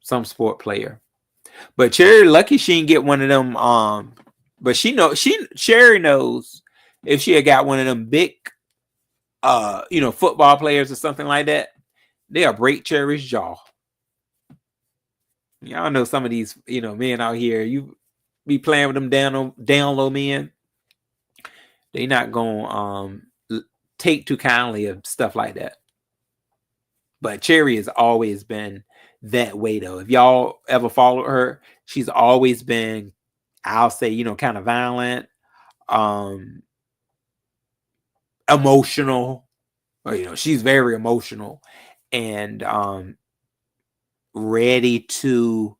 Some sport player. But Cherry lucky she didn't get one of them. But Cherry knows if she had got one of them big, football players or something like that, they'll break Cherry's jaw. Y'all know some of these, men out here. You be playing with them down low men. They not gonna take too kindly of stuff like that. But Cherry has always been that way though. If y'all ever followed her, she's always been, I'll say, kind of violent, emotional. Or, she's very emotional and ready to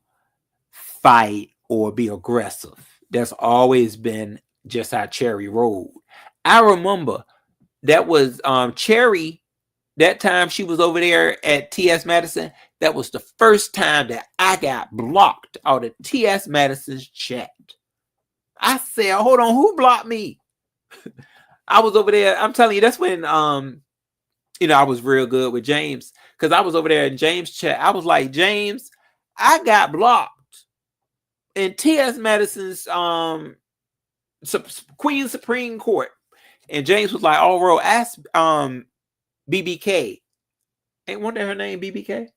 fight or be aggressive. That's always been just how Cherry rolled. I remember that was Cherry. That time she was over there at T.S. Madison, that was the first time that I got blocked out of T.S. Madison's chat. I said, hold on, who blocked me? I was over there. I'm telling you, that's when I was real good with James. Because I was over there in James' chat. I was like, James, I got blocked in T.S. Madison's Queen Supreme Court. And James was like, oh, bro, ask BBK. Ain't one that her name BBK?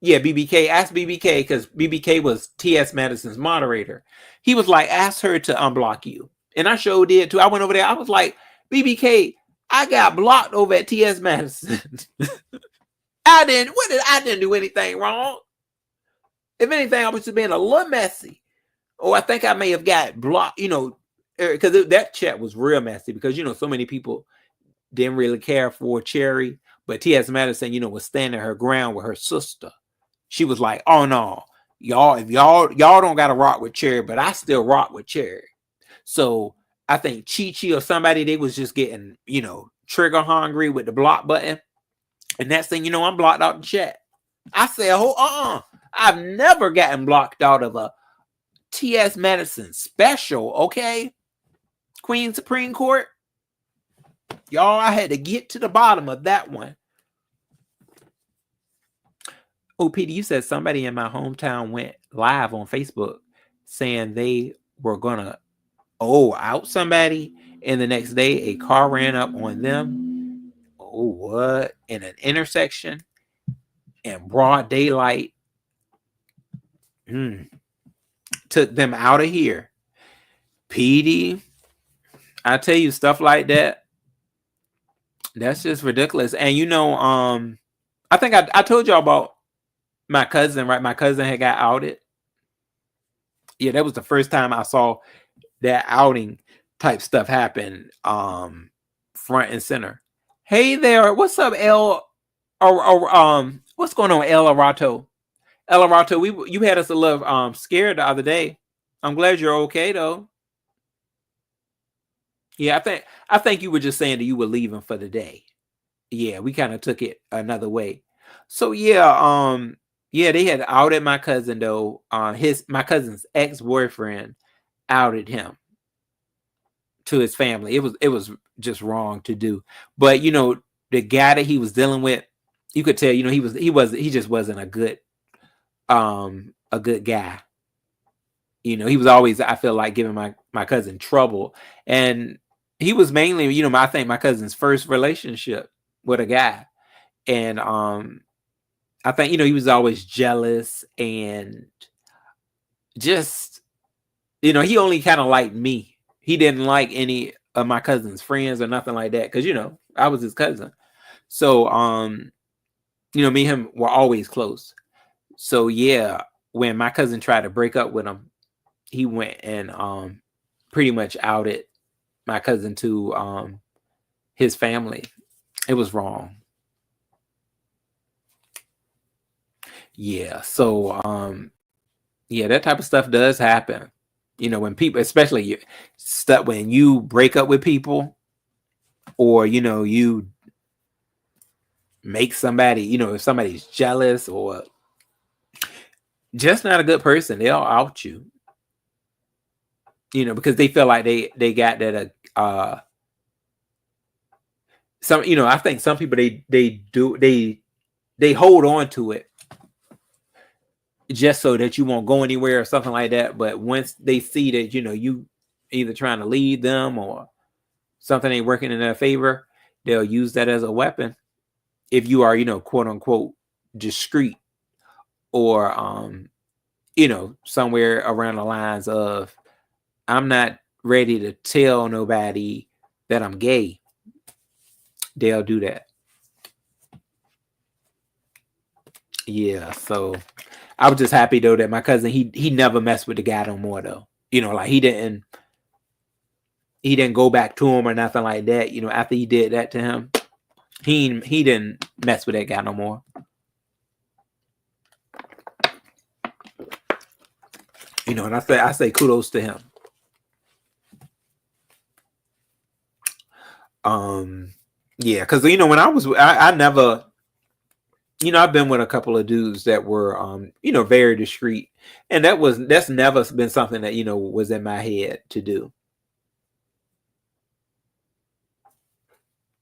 Yeah, BBK. Ask BBK because BBK was T.S. Madison's moderator. He was like, ask her to unblock you. And I sure did too. I went over there. I was like, BBK, I got blocked over at T.S. Madison. I didn't do anything wrong. If anything, I was just being a little messy. Or I think I may have got blocked, because that chat was real messy because, so many people didn't really care for Cherry. But T.S. Madison, was standing her ground with her sister. She was like, oh no, if y'all don't got to rock with Cherry, but I still rock with Cherry. So I think Chi or somebody, they was just getting, trigger hungry with the block button. And next thing you know, I'm blocked out the chat. I said, I've never gotten blocked out of a T.S. Madison special, okay? Queen Supreme Court. Y'all, I had to get to the bottom of that one. Oh, Peter, you said somebody in my hometown went live on Facebook saying they were going to out somebody, and the next day a car ran up on them. Oh, what? In an intersection in broad daylight. Took them out of here. PD, I tell you, stuff like that, that's just ridiculous. And I think I told y'all about my cousin, right? My cousin had got outed. Yeah, that was the first time I saw that outing type stuff happen front and center. Hey there, what's up, what's going on, El Arato? El Arato, you had us a little scared the other day. I'm glad you're okay though. Yeah, I think you were just saying that you were leaving for the day. Yeah, we kind of took it another way. So yeah, they had outed my cousin though. My cousin's ex-boyfriend outed him to his family. It was just wrong to do. But the guy that he was dealing with, you could tell, he just wasn't a good guy. He was always, I feel like, giving my cousin trouble. And he was mainly, I think my cousin's first relationship with a guy. And I think, he was always jealous and just, he only kind of liked me. He didn't like any of my cousin's friends or nothing like that. Cause I was his cousin. So, me and him were always close. So yeah, when my cousin tried to break up with him, he went and pretty much outed my cousin to his family. It was wrong. Yeah. So yeah, that type of stuff does happen. You know, when people, especially stuff, when you break up with people, or you know, you make somebody, you know, if somebody's jealous or just not a good person, they'll out you. You know, because they feel like they got that some, you know, I think some people they hold on to it just so that you won't go anywhere or something like that. But once they see that, you know, you either trying to lead them or something ain't working in their favor, they'll use that as a weapon. If you are, you know, quote unquote discreet, or you know, somewhere around the lines of, I'm not ready to tell nobody that I'm gay, they'll do that. Yeah, so I was just happy though that my cousin, he never messed with the guy no more though. You know, like he didn't go back to him or nothing like that. You know, after he did that to him, he didn't mess with that guy no more. You know, and I say kudos to him. Yeah, because you know, when I never, you know, I've been with a couple of dudes that were you know, very discreet, and that's never been something that, you know, was in my head to do.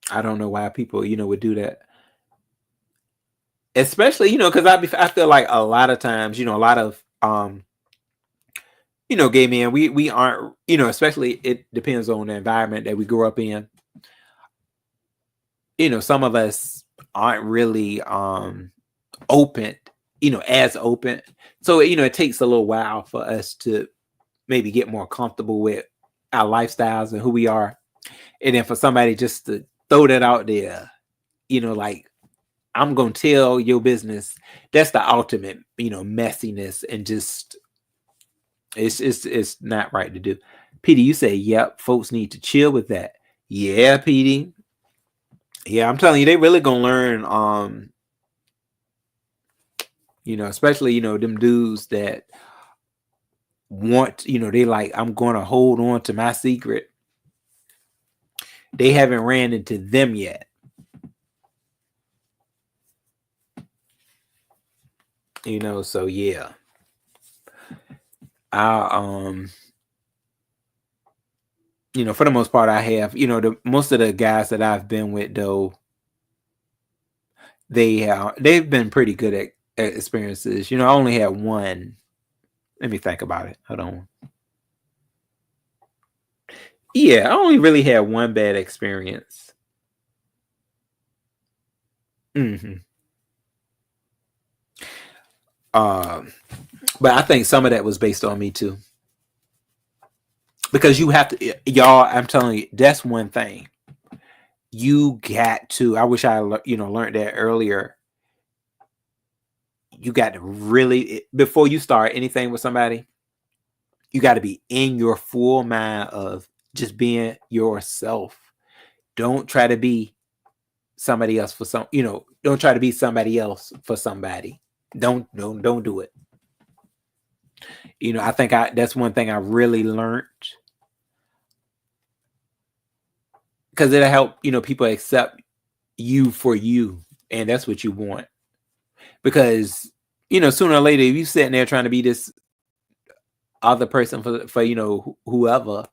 I don't know why people, you know, would do that. Especially, you know, because I feel like a lot of times, you know, a lot of you know, gay men, we aren't, you know, especially it depends on the environment that we grew up in. You know, some of us aren't really open, you know, as open. So, you know, it takes a little while for us to maybe get more comfortable with our lifestyles and who we are. And then for somebody just to throw that out there, you know, like, I'm gonna tell your business, that's the ultimate, you know, messiness, and just it's not right to do. PD, you say, yep, folks need to chill with that. Yeah, PD. Yeah, I'm telling you, they really gonna learn. You know, especially, you know, them dudes that want, you know, they like, I'm gonna hold on to my secret. They haven't ran into them yet. You know, so yeah. I you know, for the most part, I have, you know, most of the guys that I've been with though, they've been pretty good at experiences. You know, I only had one. Let me think about it. Hold on. Yeah, I only really had one bad experience. Mm-hmm. But I think some of that was based on me too. Because you have to, y'all, I'm telling you, that's one thing. You got to, I wish I, you know, learned that earlier. You got to really, before you start anything with somebody, you got to be in your full mind of just being yourself. Don't try to be somebody else for some, you know, don't try to be somebody else for somebody. Don't do it. You know, I think that's one thing I really learned, because it'll help, you know, people accept you for you, and that's what you want. Because, you know, sooner or later, if you sitting there trying to be this other person for you know, whoever,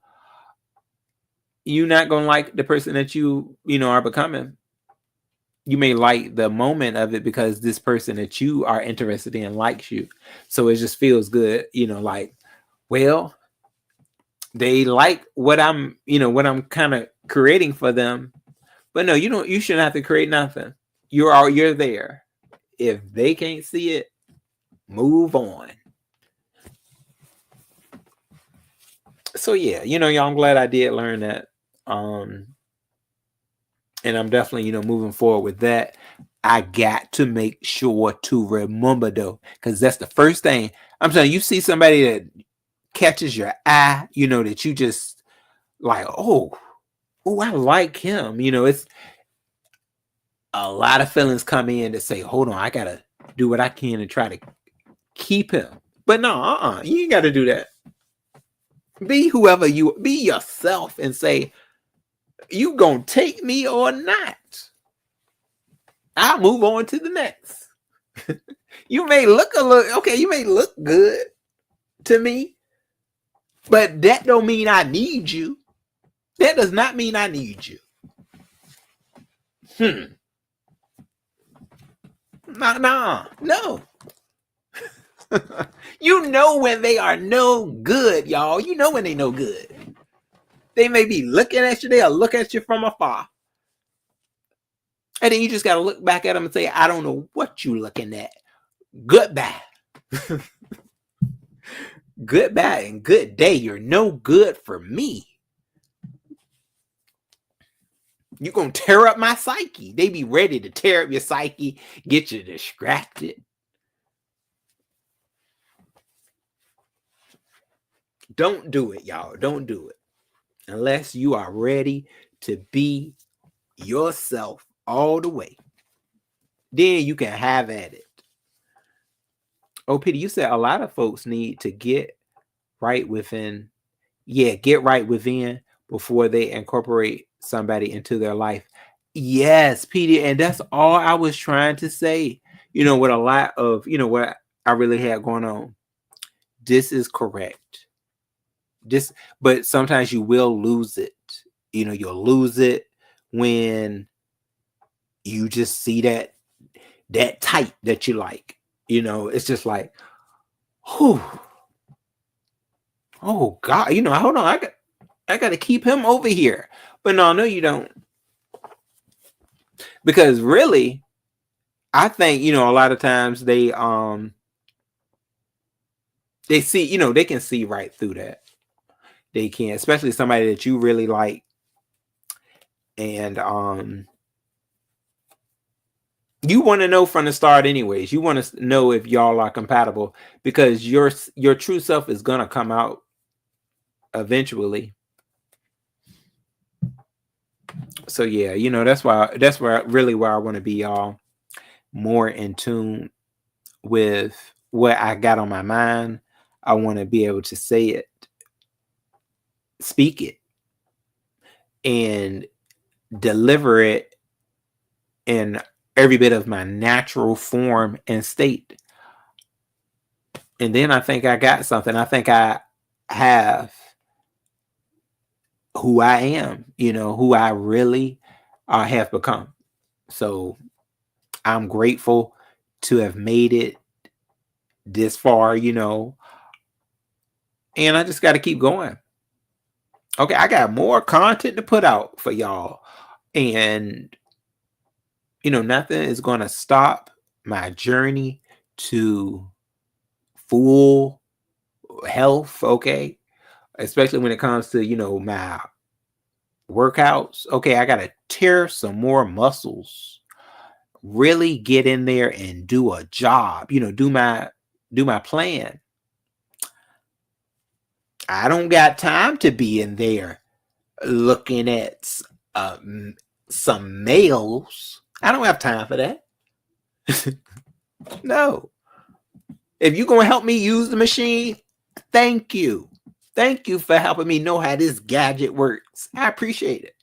you're not gonna like the person that you know, are becoming. You may like the moment of it because this person that you are interested in likes you, so it just feels good, you know, like, well, they like what I'm, you know, what I'm kind of creating for them. But no, you shouldn't have to create nothing. You're there. If they can't see it, move on. So yeah, you know, y'all, I'm glad I did learn that. And I'm definitely, you know, moving forward with that. I got to make sure to remember though, because that's the first thing. I'm saying, you see somebody that catches your eye, you know, that you just like, oh, I like him. You know, it's a lot of feelings come in to say, hold on, I gotta do what I can to try to keep him. But no, you ain't gotta do that. Be whoever you be, yourself, and say, you gonna take me or not? I'll move on to the next. You may look a little okay, you may look good to me, but that don't mean I need you. That does not mean I need you. No. You know when they are no good, y'all. You know when they no good. They may be looking at you, they'll look at you from afar. And then you just got to look back at them and say, I don't know what you looking at. Goodbye. Goodbye and good day. You're no good for me. You're going to tear up my psyche. They be ready to tear up your psyche, get you distracted. Don't do it, y'all. Don't do it. Unless you are ready to be yourself all the way. Then you can have at it. Oh, Peter, you said a lot of folks need to get right within. Yeah, get right within before they incorporate somebody into their life. Yes, Peter, and that's all I was trying to say. You know, with a lot of, what I really had going on. This is correct. But sometimes you will lose it. You'll lose it when you just see that type that you like. It's just like, whew. Oh God, hold on. I got to keep him over here. But no, you don't. Because really, I think, a lot of times they see, they can see right through that. They can, especially somebody that you really like. And you want to know from the start anyways. You want to know if y'all are compatible, because your true self is going to come out eventually. So yeah, that's where I want to be, y'all, more in tune with what I got on my mind. I want to be able to say it, speak it, and deliver it in every bit of my natural form and state. And then I think I got something. I think I have who I am, who I really have become. So I'm grateful to have made it this far, and I just got to keep going. Okay, I got more content to put out for y'all. And, nothing is going to stop my journey to full health, okay? Especially when it comes to, my workouts. Okay, I got to tear some more muscles. Really get in there and do a job, do my plan. I don't got time to be in there looking at some males. I don't have time for that. No. If you're going to help me use the machine, thank you. Thank you for helping me know how this gadget works. I appreciate it.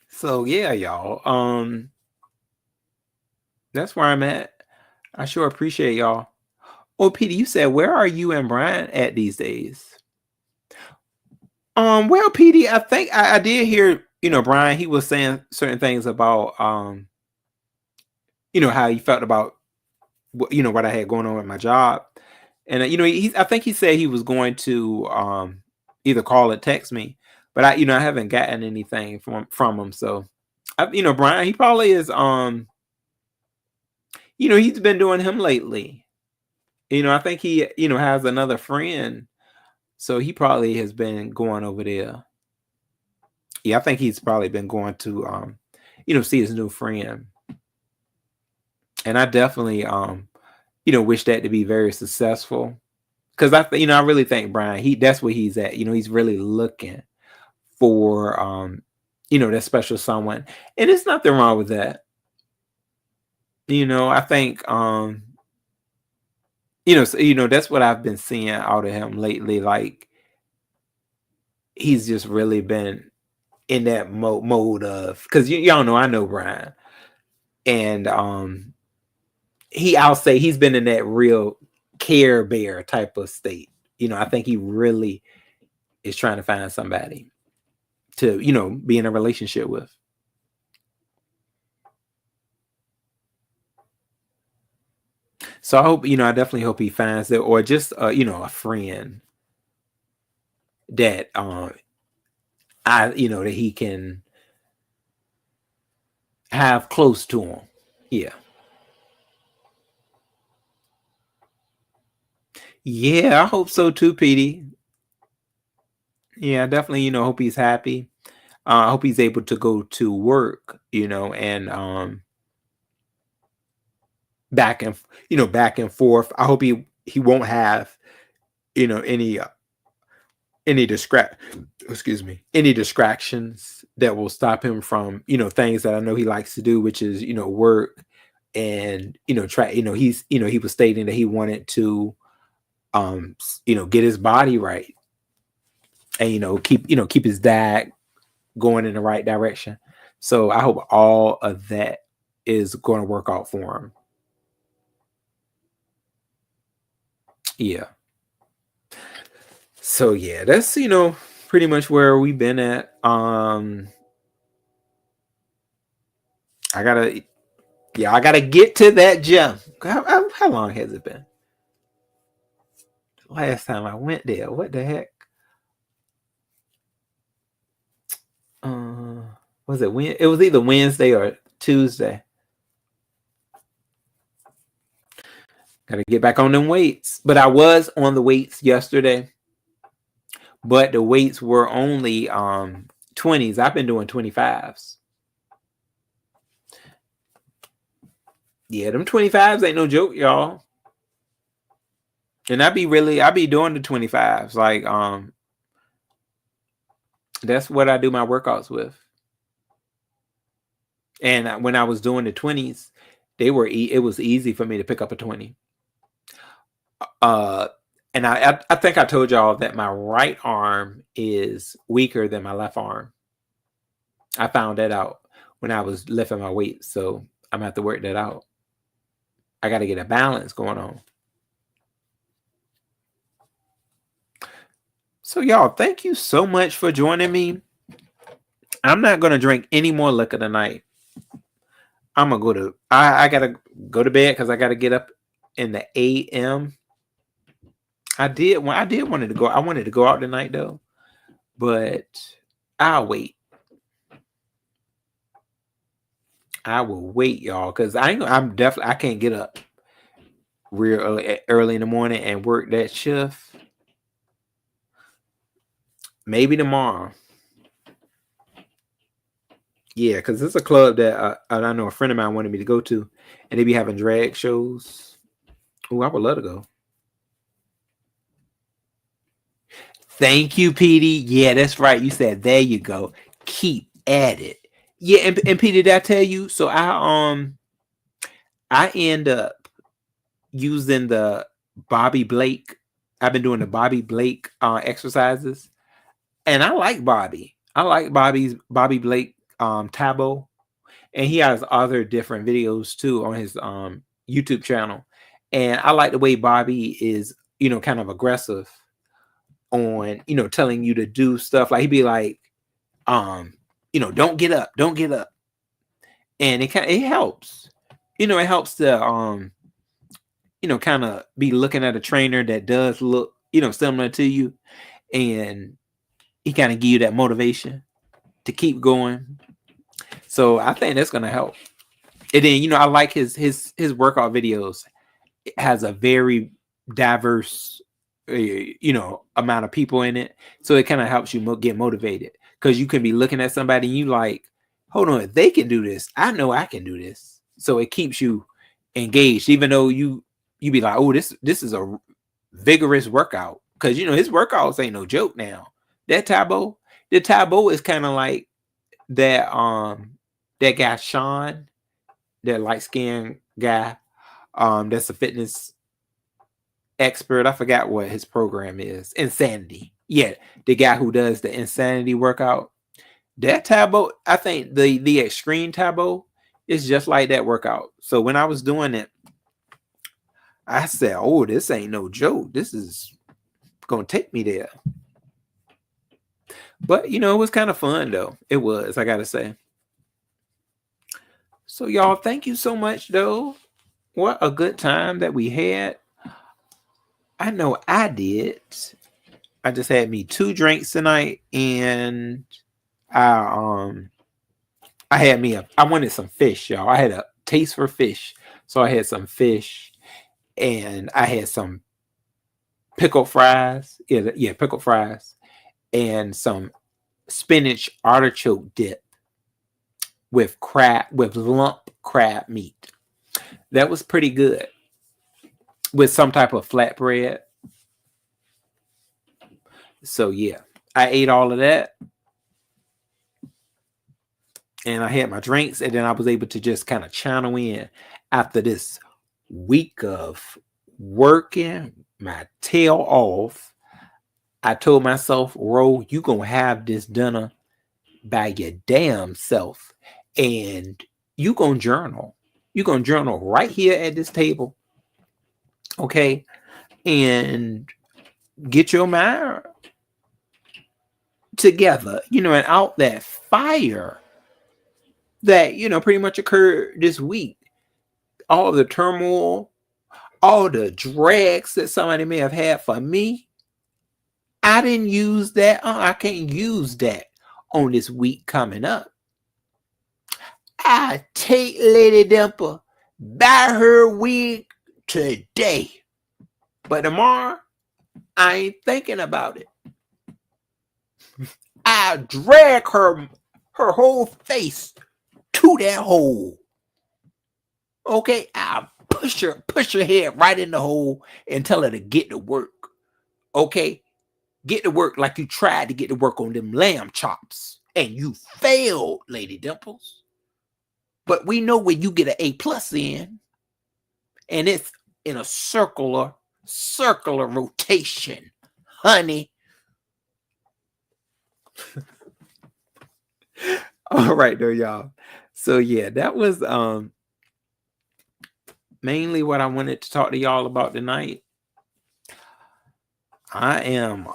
So yeah, y'all. That's where I'm at. I sure appreciate y'all. Oh, Peter, you said, where are you and Brian at these days? Well, Petey, I think I did hear, Brian, he was saying certain things about, how he felt about, what I had going on with my job. And, I think he said he was going to, either call or text me, but I haven't gotten anything from him. So, Brian, he probably is, he's been doing him lately. I think he, has another friend. So he probably has been going over there. Yeah, I think he's probably been going to, see his new friend. And I definitely, wish that to be very successful. Because I really think Brian, that's where he's at. He's really looking for, that special someone. And there's nothing wrong with that. I think, that's what I've been seeing out of him lately. Like, he's just really been in that mode of, because y'all know I know Brian, and I'll say he's been in that real Care Bear type of state. I think he really is trying to find somebody to be in a relationship with. So I hope, I definitely hope he finds it, or just a friend that that he can have close to him. Yeah. Yeah, I hope so too, Petey. Yeah, I definitely, hope he's happy. I hope he's able to go to work, and back and forth. I hope he won't have, any any distractions that will stop him from, things that I know he likes to do, which is, work, and, try, he was stating that he wanted to, get his body right, and, keep his diet going in the right direction. So I hope all of that is going to work out for him. Yeah. So yeah, that's pretty much where we've been at. I gotta get to that gym. How long has it been? Last time I went there, what the heck? Was it when? It was either Wednesday or Tuesday. Gotta get back on them weights. But I was on the weights yesterday, but the weights were only 20s. I've been doing 25s. Yeah, them 25s ain't no joke, y'all. And I be doing the 25s. Like, that's what I do my workouts with. And when I was doing the 20s, it was easy for me to pick up a 20. And I think I told y'all that my right arm is weaker than my left arm. I found that out when I was lifting my weight, so I'm gonna have to work that out. I got to get a balance going on. So y'all, thank you so much for joining me. I'm not gonna drink any more liquor tonight. I'm gonna go to I gotta go to bed because I gotta get up in the AM. I wanted to go. I wanted to go out tonight though, but I'll wait. I will wait, y'all, because I can't get up real early in the morning and work that shift. Maybe tomorrow. Yeah, because it's a club that I know a friend of mine wanted me to go to, and they be having drag shows. Oh, I would love to go. Thank you, Petey. Yeah, that's right. You said there you go. Keep at it. Yeah, and Petey, did I tell you? So I end up using the Bobby Blake. I've been doing the Bobby Blake exercises, and I like Bobby. I like Bobby Blake Tabo, and he has other different videos too on his YouTube channel. And I like the way Bobby is, kind of aggressive on, telling you to do stuff. Like he'd be like, don't get up, and it helps. It helps to kind of be looking at a trainer that does look, similar to you, and he kind of give you that motivation to keep going. So I think that's gonna help. And then I like his workout videos. It has a very diverse amount of people in it, so it kind of helps you get motivated, because you can be looking at somebody and you like, hold on, if they can do this, I know I can do this. So it keeps you engaged, even though you be like, oh, this is a vigorous workout, because his workouts ain't no joke. Now the Tabo is kind of like that that guy Sean, that light skinned guy, that's a fitness expert. I forgot what his program is. Insanity. Yeah, the guy who does the insanity workout. That Tabo, I think the extreme Tabo is just like that workout. So when I was doing it, I said, "Oh, this ain't no joke. This is gonna take me there." But it was kind of fun though. It was, I gotta say. So y'all, thank you so much though. What a good time that we had. I know I did. I just had me 2 drinks tonight, and I I wanted some fish, y'all. I had a taste for fish. So I had some fish, and I had some pickled fries. Yeah, pickled fries, and some spinach artichoke dip with lump crab meat. That was pretty good. With some type of flatbread. So yeah, I ate all of that, and I had my drinks, and then I was able to just kind of channel in after this week of working my tail off. I told myself, Ro, you gonna have this dinner by your damn self, and you gonna journal. You gonna journal right here at this table, okay? And get your mind together, and out that fire that pretty much occurred this week. All the turmoil, all the drags that somebody may have had for me, I didn't use that. I can't use that on this week coming up. I take Lady Dimple by her wig today, but tomorrow I ain't thinking about it. I drag her whole face to that hole. Okay, I push her head right in the hole and tell her to get to work. Okay, get to work like you tried to get to work on them lamb chops and you failed, Lady Dimples. But we know when you get an A+ in, and it's in a circular rotation, honey. All right, though, y'all. So yeah, that was mainly what I wanted to talk to y'all about tonight. I am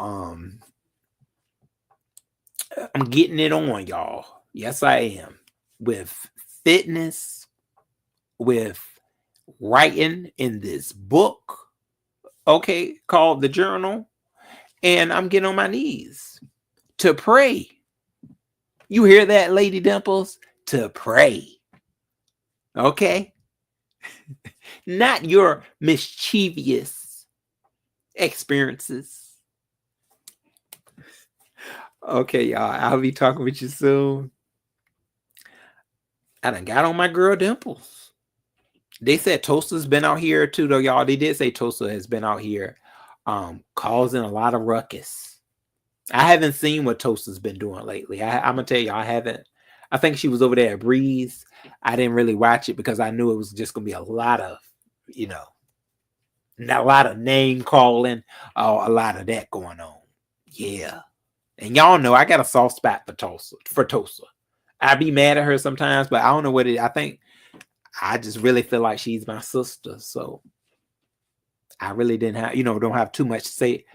I'm getting it on, y'all. Yes, I am. With fitness, with writing in this book, okay, called The Journal, and I'm getting on my knees to pray. You hear that, Lady Dimples? To pray. Okay? Not your mischievous experiences. Okay, y'all. I'll be talking with you soon. I done got on my girl Dimples. They said Toaster's been out here too, though, y'all. They did say Toaster has been out here causing a lot of ruckus. I haven't seen what Toaster's been doing lately. I'm going to tell you, I haven't. I think she was over there at Breeze. I didn't really watch it because I knew it was just going to be a lot of, a lot of name calling, a lot of that going on. Yeah. And y'all know I got a soft spot for Toaster. I be mad at her sometimes, but I don't know what it is. I think I just really feel like she's my sister. So I really didn't have, don't have too much to say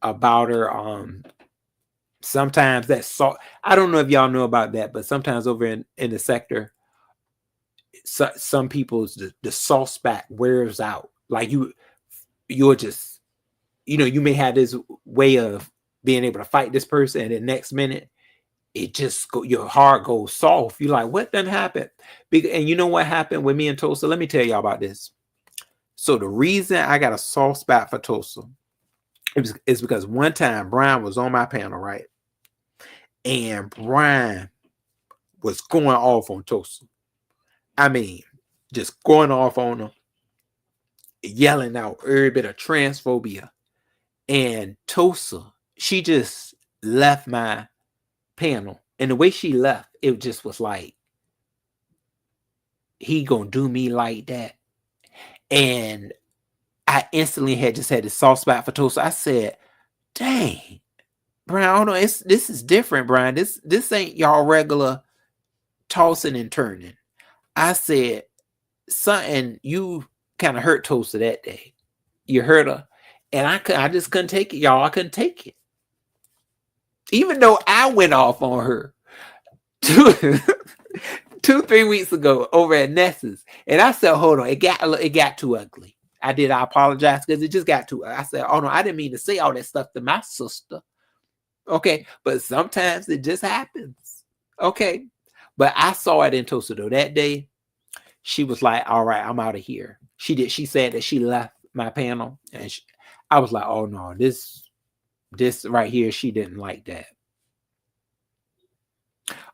about her. Sometimes that salt, I don't know if y'all know about that, but sometimes over in the sector, some people's the soft spot wears out. Like you're just, you may have this way of being able to fight this person, and the next minute it just your heart goes soft. You're like, what done happened? And you know what happened with me and Tulsa? Let me tell y'all about this. So the reason I got a soft spot for Tulsa is because one time Brian was on my panel, right? And Brian was going off on Tulsa. I mean, just going off on her, yelling out every bit of transphobia. And Tulsa, she just left my panel. And the way she left, it just was like, he gonna do me like that. And I instantly just had this soft spot for toast. I said, dang, Brian, hold on. This is different, Brian. This ain't y'all regular tossing and turning. I said, something you kind of hurt Toaster that day. You hurt her. And I just couldn't take it, y'all. I couldn't take it. Even though I went off on her 2-3 weeks ago over at Ness's. And I said, hold on, it got too ugly. I apologize because it just got too. I said, oh no, I didn't mean to say all that stuff to my sister. Okay, but sometimes it just happens. Okay, but I saw it in Toaster though that day. She was like, all right, I'm out of here. She said that she left my panel, and I was like, oh no, this right here, she didn't like that.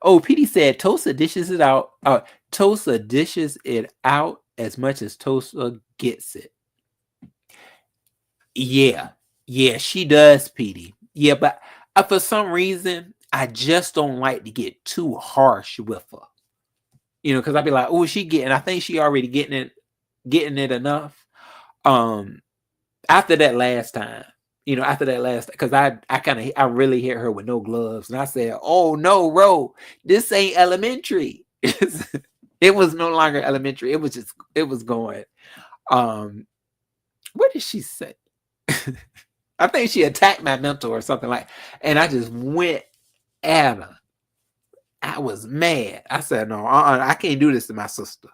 Oh, PD said Toaster dishes it out. Toaster dishes it out as much as Toaster gets it. Yeah, she does, PD. Yeah, but for some reason, I just don't like to get too harsh with her. You know, because I'd be like, oh, I think she already getting it enough. After that last time, because I really hit her with no gloves, and I said, oh no, Ro, this ain't elementary. It was no longer elementary. It was going. What did she say? I think she attacked my mentor or something like, and I just went at her. I was mad. I said, no, I can't do this to my sister.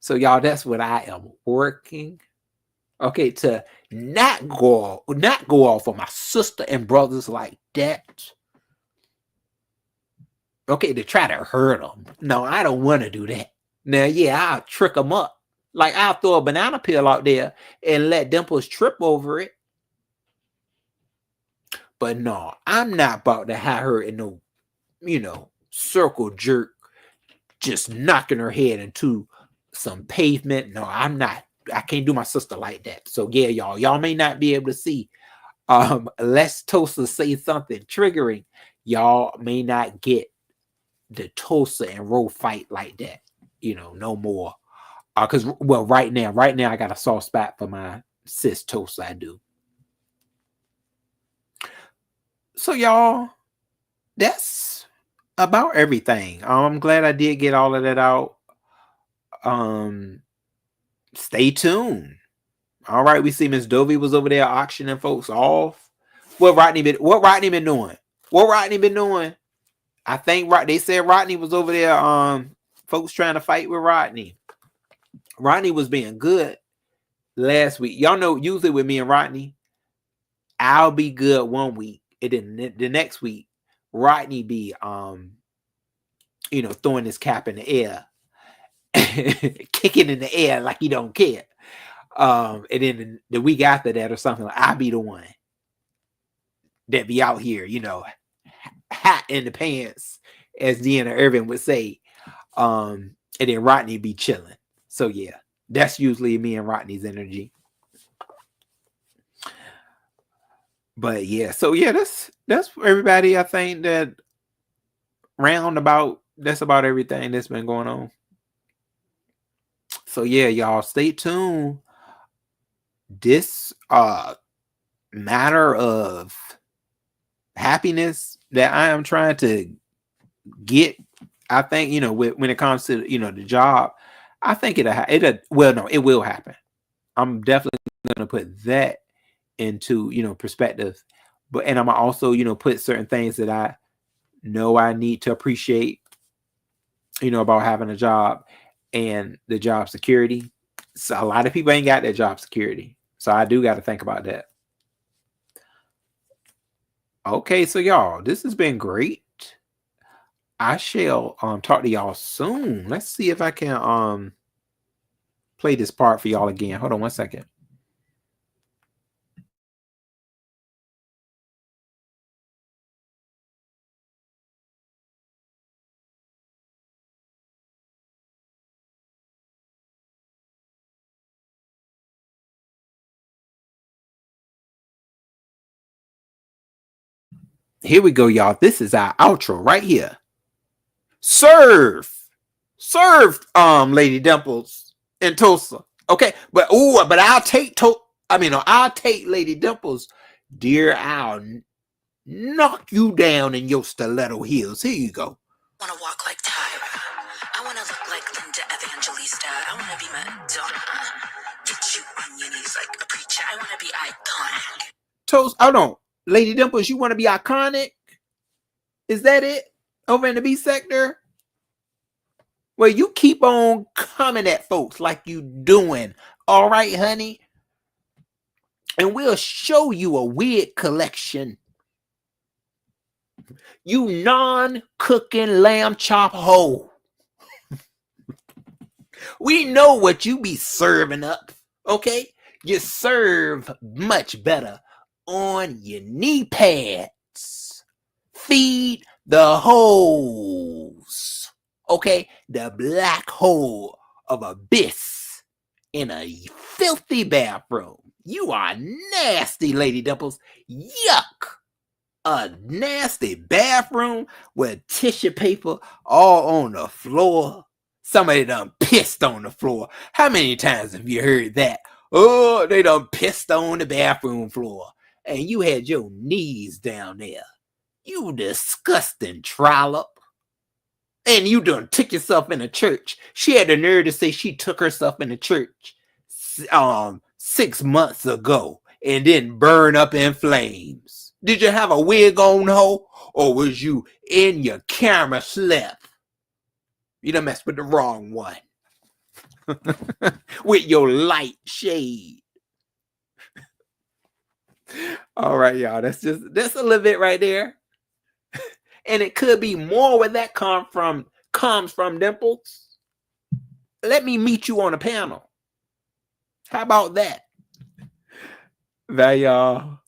So y'all, that's what I am working. Okay, to not go off on my sister and brothers like that. Okay, to try to hurt them. No, I don't want to do that. Now, yeah, I'll trick them up. Like, I'll throw a banana peel out there and let Dimples trip over it. But no, I'm not about to have her in no, circle jerk, just knocking her head into some pavement. No, I'm not. I can't do my sister like that. So yeah, y'all may not be able to see. Unless Toaster say something triggering, y'all may not get the Toaster and Ro fight like that. No more. Because right now I got a soft spot for my sis Toaster. I do. So y'all, that's about everything. I'm glad I did get all of that out. Stay tuned. All right, we see Miss Dovey was over there auctioning folks off. What Rodney been doing? What Rodney been doing? I think they said Rodney was over there. Folks trying to fight with Rodney. Rodney was being good last week. Y'all know, usually with me and Rodney, I'll be good one week, and then the next week, Rodney be throwing his cap in the air, kicking in the air like he don't care. And then the week after that or something, I'll be the one that be out here, hot in the pants, as Deanna Irvin would say. And then Rodney be chilling. So yeah, that's usually me and Rodney's energy. But yeah, so yeah, that's for everybody. I think that that's about everything that's been going on. So yeah, y'all stay tuned. This matter of happiness that I am trying to get, I think, when it comes to, the job, I think it will happen. I'm definitely going to put that into, perspective, and I'm also, put certain things that I know I need to appreciate, about having a job and the job security. So a lot of people ain't got that job security. So I do got to think about that. Okay, so y'all, this has been great. I shall talk to y'all soon. Let's see if I can play this part for y'all again. Hold on one second. Here we go, y'all. This is our outro right here. Serve, Lady Dimples and Toaster. Okay, but I'll take Lady Dimples, dear. I'll knock you down in your stiletto heels. Here you go. I want to walk like Tyra. I want to look like Linda Evangelista. I want to be Madonna. Get you on your knees like a preacher. I want to be iconic. Toast. Oh no, Lady Dimples, you want to be iconic? Is that it over in the B sector? Well, you keep on coming at folks like you doing. All right, honey. And we'll show you a wig collection. You non-cooking lamb chop hoe. We know what you be serving up, okay? You serve much better on your knee pads. Feed the holes, okay? The black hole of abyss in a filthy bathroom. You are nasty, Lady Dimples. Yuck. A nasty bathroom with tissue paper all on the floor. Somebody done pissed on the floor. How many times have you heard that? Oh, they done pissed on the bathroom floor. And you had your knees down there. You disgusting trollop. And you done took yourself in a church. She had the nerve to say she took herself in a church 6 months ago and didn't burn up in flames. Did you have a wig on, ho? Or was you in your camera slip? You done messed with the wrong one. With your light shade. All right, y'all. That's a little bit right there. And it could be more where that comes from, Dimples. Let me meet you on a panel. How about that? Bye, y'all.